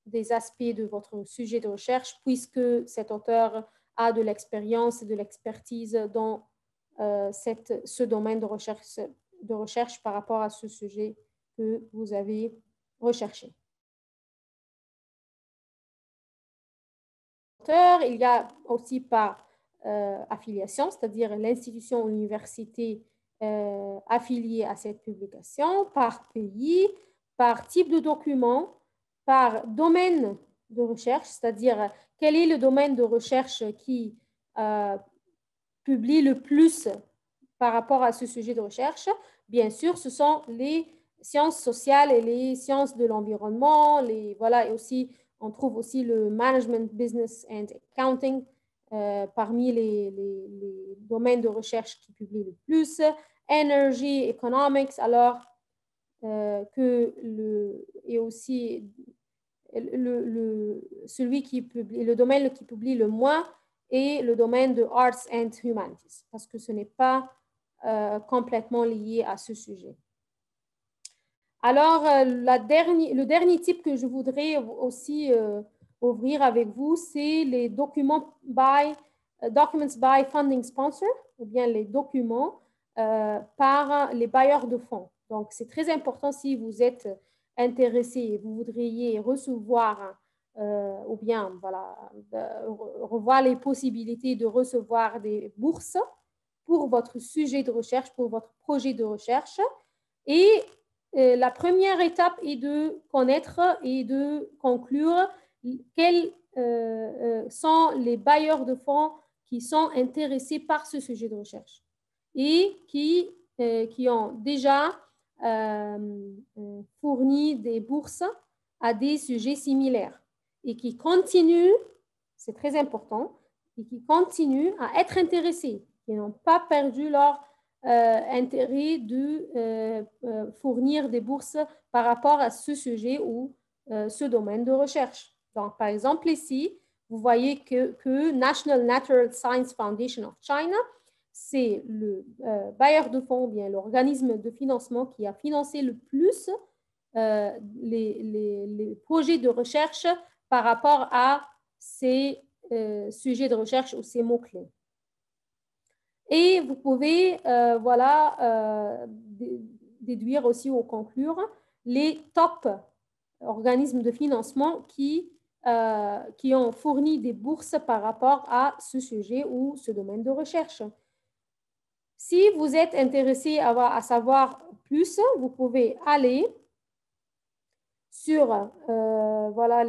des aspects de votre sujet de recherche, puisque cet auteur a de l'expérience et de l'expertise dans ce domaine de recherche par rapport à ce sujet que vous avez recherché. Il y a aussi par affiliation, c'est-à-dire l'institution ou l'université affiliée à cette publication, par pays, par type de document, par domaine de recherche, c'est-à-dire quel est le domaine de recherche qui publie le plus par rapport à ce sujet de recherche. Bien sûr, ce sont les sciences sociales et les sciences de l'environnement, voilà, et aussi on trouve aussi le management, business and accounting parmi les domaines de recherche qui publient le plus. Energy, economics, alors et aussi le domaine qui publie le moins est le domaine de arts and humanities, parce que ce n'est pas complètement lié à ce sujet. Alors, le dernier type que je voudrais aussi ouvrir avec vous, c'est les documents documents by funding sponsor, ou bien les documents par les bailleurs de fonds. Donc, c'est très important si vous êtes intéressé et vous voudriez recevoir ou bien voilà, revoir les possibilités de recevoir des bourses pour votre sujet de recherche, pour votre projet de recherche. Et la première étape est de connaître et de conclure quels sont les bailleurs de fonds qui sont intéressés par ce sujet de recherche et qui ont déjà fourni des bourses à des sujets similaires et qui continuent, c'est très important, et qui continuent à être intéressés, qui n'ont pas perdu leur intérêt de fournir des bourses par rapport à ce sujet ou ce domaine de recherche. Donc, par exemple, ici, vous voyez que National Natural Science Foundation of China, c'est le bailleur de fonds, bien l'organisme de financement qui a financé le plus les projets de recherche par rapport à ces sujets de recherche ou ces mots-clés. Et vous pouvez voilà, déduire aussi ou conclure les top organismes de financement qui ont fourni des bourses par rapport à ce sujet ou ce domaine de recherche. Si vous êtes intéressé à savoir plus, vous pouvez aller sur, voilà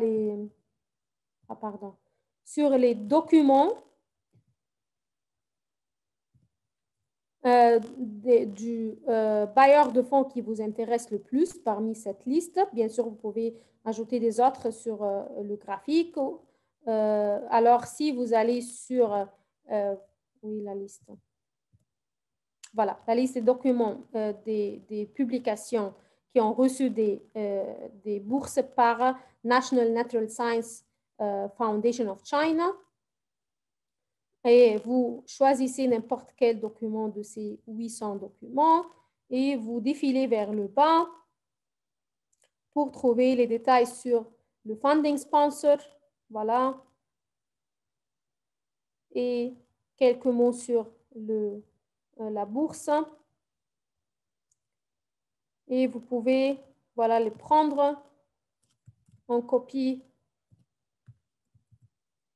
sur les documents du bailleur de fonds qui vous intéresse le plus parmi cette liste. Bien sûr, vous pouvez ajouter des autres sur le graphique. Alors, si vous allez sur, oui, la liste. Voilà, la liste des documents des publications qui ont reçu des bourses par National Natural Science Foundation of China. Et vous choisissez n'importe quel document de ces 800 documents et vous défilez vers le bas pour trouver les détails sur le funding sponsor. Voilà. Et quelques mots sur la bourse. Et vous pouvez voilà, les prendre en copie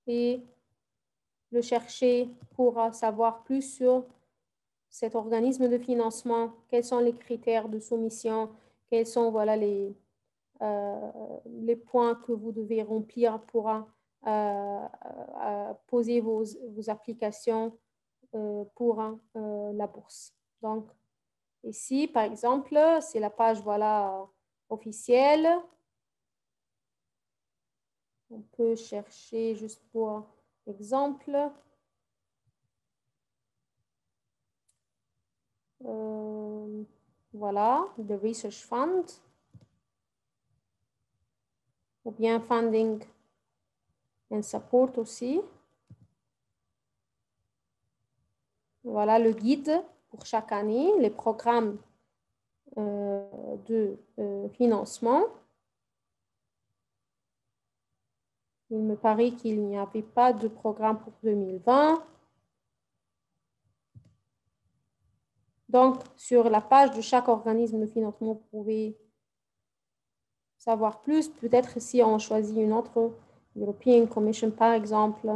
et le chercher pour savoir plus sur cet organisme de financement, quels sont les critères de soumission, quels sont voilà, les points que vous devez remplir pour poser vos applications pour la bourse. Donc, ici, par exemple, c'est la page voilà, officielle. On peut chercher juste pour exemple. Voilà, the Research Fund. Ou bien Funding and Support aussi. Voilà le guide pour chaque année, les programmes de financement. Il me paraît qu'il n'y avait pas de programme pour 2020. Donc, sur la page de chaque organisme de financement, vous pouvez savoir plus. Peut-être si on choisit une autre, European Commission par exemple.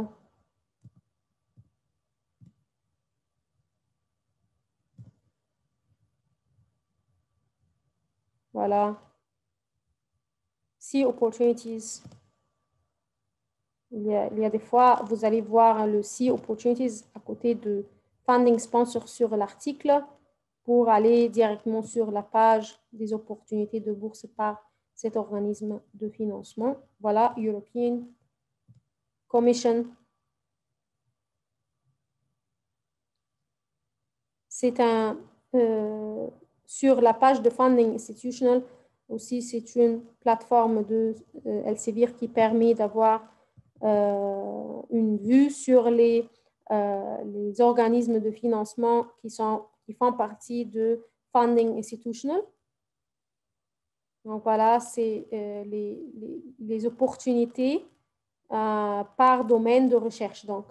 Voilà. See Opportunities. Il y a des fois, vous allez voir le See Opportunities à côté de Funding Sponsor sur l'article pour aller directement sur la page des opportunités de bourse par cet organisme de financement. Voilà, European Commission. C'est sur la page de Funding Institutional aussi, c'est une plateforme de Elsevier qui permet d'avoir une vue sur les organismes de financement qui font partie de Funding Institutional. Donc voilà, c'est les opportunités par domaine de recherche. Donc,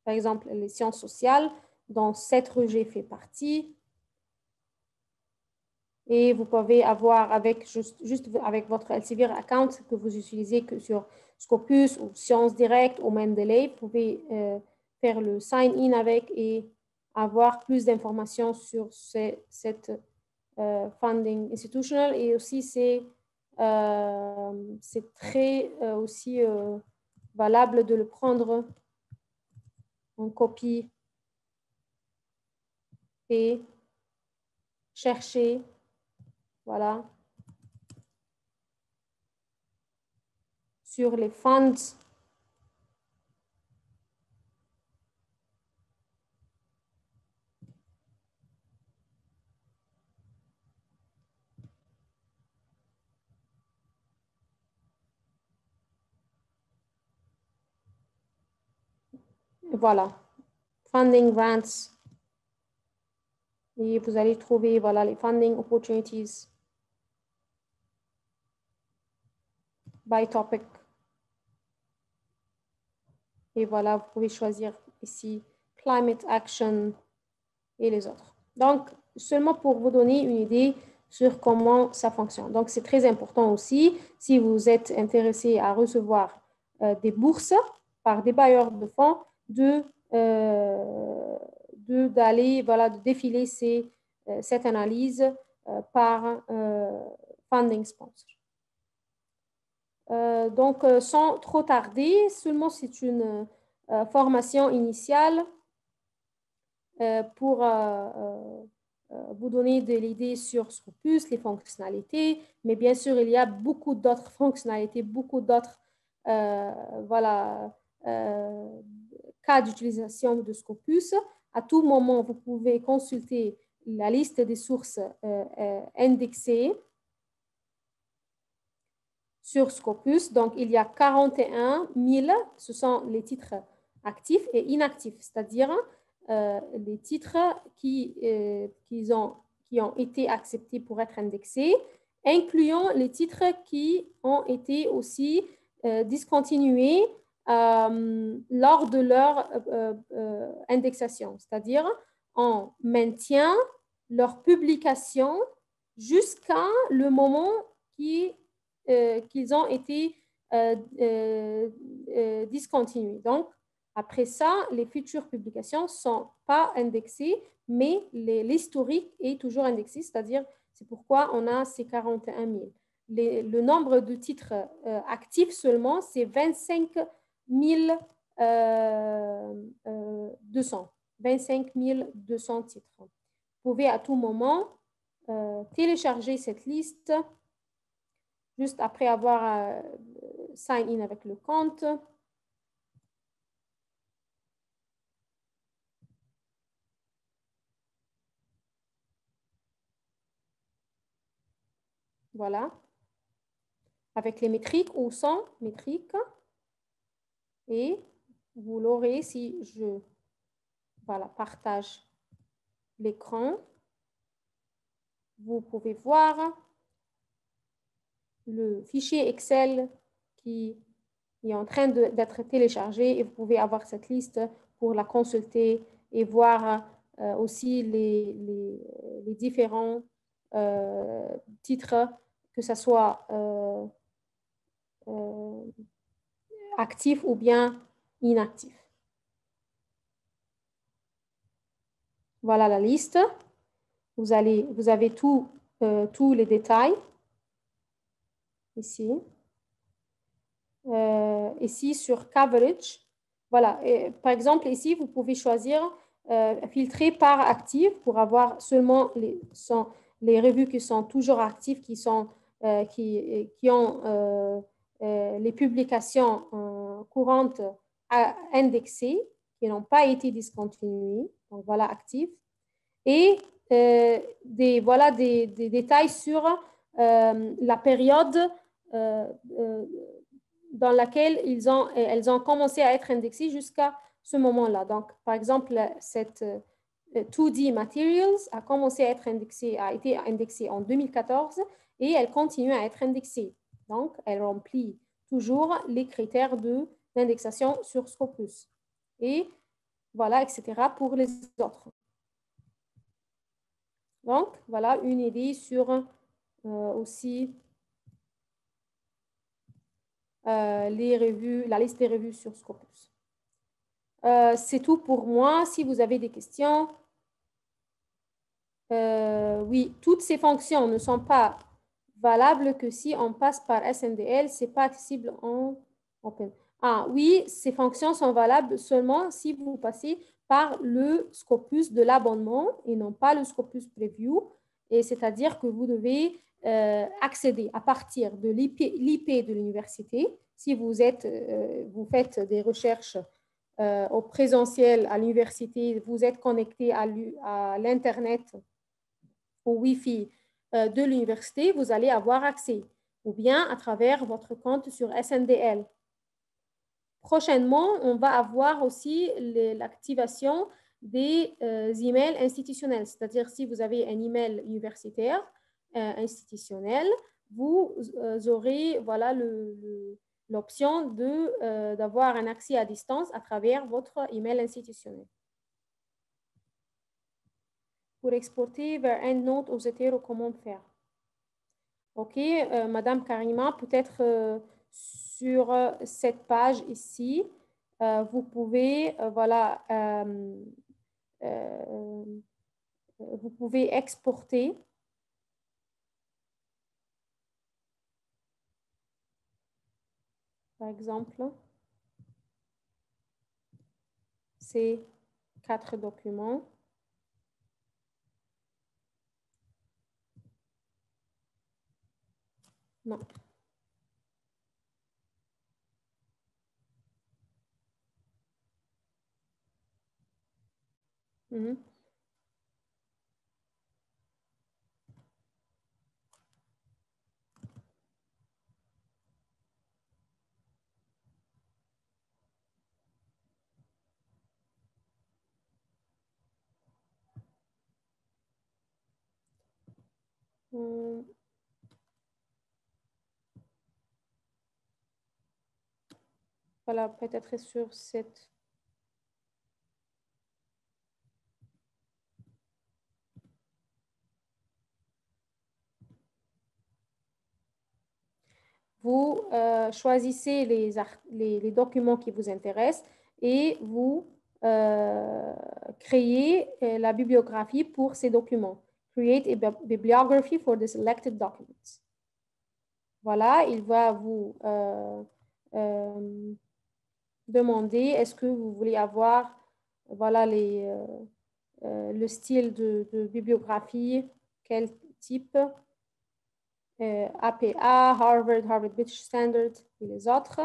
par exemple, les sciences sociales, dont 7RG fait partie. Et vous pouvez avoir juste avec votre Elsevier account que vous utilisez que sur Scopus ou Sciences Direct ou Mendeley, vous pouvez faire le sign-in avec et avoir plus d'informations sur cette funding institutional. Et aussi, c'est très aussi valable de le prendre en copie et chercher, voilà, sur les funds. Voilà, funding grants. Et vous allez trouver voilà, les funding opportunities by topic. Et voilà, vous pouvez choisir ici Climate Action et les autres. Donc, seulement pour vous donner une idée sur comment ça fonctionne. Donc, c'est très important aussi, si vous êtes intéressé à recevoir des bourses par des bailleurs de fonds, d'aller, voilà, de défiler cette analyse par funding sponsor. Donc, sans trop tarder, seulement c'est une formation initiale pour vous donner de l'idée sur Scopus, les fonctionnalités, mais bien sûr, il y a beaucoup d'autres fonctionnalités, beaucoup d'autres voilà, cas d'utilisation de Scopus. À tout moment, vous pouvez consulter la liste des sources indexées sur Scopus. Donc, il y a 41 000, ce sont les titres actifs et inactifs, c'est-à-dire les titres qui ont été acceptés pour être indexés, incluant les titres qui ont été aussi discontinués lors de leur indexation, c'est-à-dire on maintient leur publication jusqu'à le moment qu'ils ont été discontinués. Donc, Après ça, les futures publications ne sont pas indexées, mais l'historique est toujours indexé, c'est-à-dire c'est pourquoi on a ces 41 000. Le nombre de titres actifs seulement, c'est 25 200. 25 200 titres. Vous pouvez à tout moment télécharger cette liste juste après avoir sign in avec le compte. Voilà. Avec les métriques ou sans métriques. Et vous l'aurez si je partage l'écran. Vous pouvez voir le fichier Excel qui est en train d'être téléchargé et vous pouvez avoir cette liste pour la consulter et voir aussi les différents titres, que ce soit actif ou bien inactif. Voilà la liste. Vous avez tous les détails ici. Ici, sur Coverage. Voilà. Et, par exemple, ici, vous pouvez choisir filtrer par actif pour avoir seulement les revues qui sont toujours actives, qui ont les publications courantes indexées, qui n'ont pas été discontinuées. Donc, voilà, actif. Et des détails sur la période dans laquelle elles ont commencé à être indexées jusqu'à ce moment-là. Donc, par exemple, cette 2D Materials a commencé à être indexée, a été indexée en 2014 et elle continue à être indexée. Donc, elle remplit toujours les critères d'indexation sur Scopus. Et voilà, etc. pour les autres. Donc, voilà une idée sur aussi les revues, la liste des revues sur Scopus. C'est tout pour moi. Si vous avez des questions, oui, toutes ces fonctions ne sont pas valables que si on passe par SNDL, ce n'est pas accessible en Open. Ah oui, ces fonctions sont valables seulement si vous passez par le Scopus de l'abonnement et non pas le Scopus Preview. Et c'est-à-dire que vous devez accéder à partir de l'IP de l'université. Si vous faites des recherches au présentiel à l'université, vous êtes connecté à l'Internet, au Wi-Fi de l'université, vous allez avoir accès, ou bien à travers votre compte sur SNDL. Prochainement, on va avoir aussi l'activation des emails institutionnels, c'est-à-dire si vous avez un email universitaire institutionnel, vous aurez l'option d'avoir un accès à distance à travers votre email institutionnel. Pour exporter vers EndNote ou Zotero, comment faire? OK, Madame Karima, peut-être sur cette page ici, vous pouvez, vous pouvez exporter. Par exemple, ces 4 documents. Non. Mm-hmm. Voilà, peut-être sur cette... Vous vous choisissez les documents qui vous intéressent et vous créez la bibliographie pour ces documents. Create a bibliography for the selected documents. Voilà, il va vous demander est-ce que vous voulez avoir voilà, le style de bibliographie, quel type, APA, Harvard, Harvard British Standard et les autres,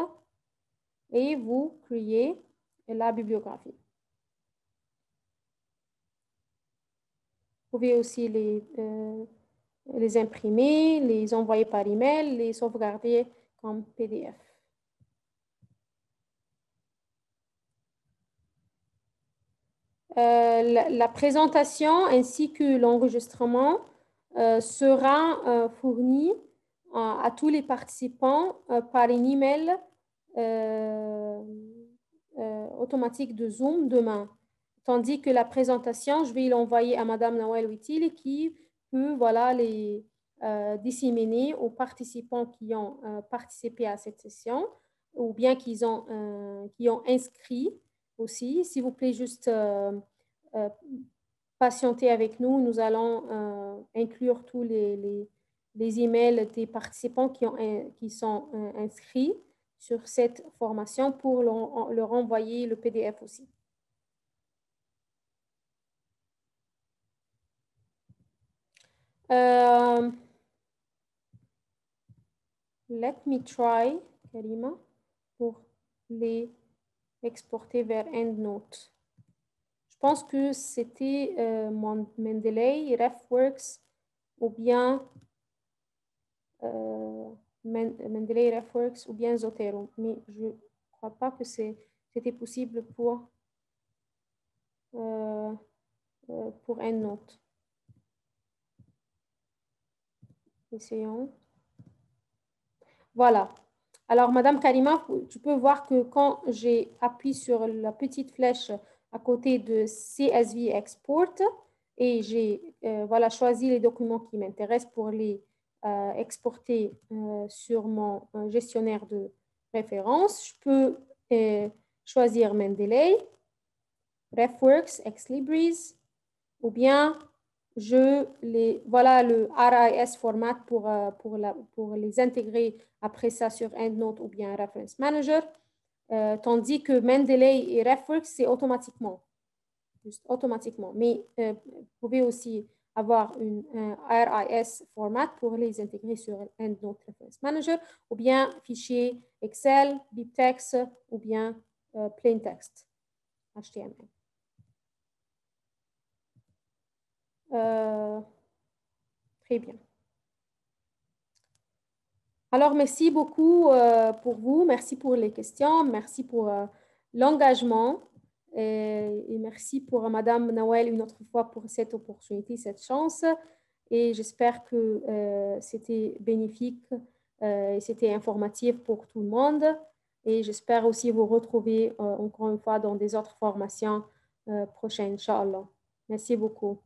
et vous créez la bibliographie. Vous pouvez aussi les imprimer, les envoyer par email, les sauvegarder comme PDF. La présentation ainsi que l'enregistrement sera fourni à tous les participants par un email automatique de Zoom demain. Tandis que la présentation, je vais l'envoyer à Madame Nawel Witili qui peut voilà, les disséminer aux participants qui ont participé à cette session ou bien qui ont inscrit aussi. S'il vous plaît, juste patienter avec nous. Nous allons inclure tous les emails des participants qui sont inscrits sur cette formation pour leur envoyer le PDF aussi. Let me try, Karima, pour les exporter vers EndNote. Je pense que c'était Mendeley, RefWorks ou bien Mendeley, RefWorks ou bien Zotero. Mais je ne crois pas que c'était possible pour EndNote. Essayons. Voilà. Alors, Madame Karima, tu peux voir que quand j'ai appuyé sur la petite flèche à côté de CSV Export et j'ai voilà, choisi les documents qui m'intéressent pour les exporter sur mon gestionnaire de référence, je peux choisir Mendeley, RefWorks, Exlibris ou bien voilà le RIS format pour les intégrer après ça sur EndNote ou bien Reference Manager, tandis que Mendeley et RefWorks, c'est automatiquement, juste automatiquement. Mais vous pouvez aussi avoir un RIS format pour les intégrer sur EndNote Reference Manager ou bien fichier Excel, BibTeX ou bien Plain Text, HTML. Très bien. Alors, merci beaucoup pour vous. Merci pour les questions. Merci pour l'engagement. Et merci pour Madame Nawel une autre fois pour cette opportunité, cette chance. Et j'espère que c'était bénéfique et c'était informatif pour tout le monde. Et j'espère aussi vous retrouver encore une fois dans des autres formations prochaines, Inch'Allah. Merci beaucoup.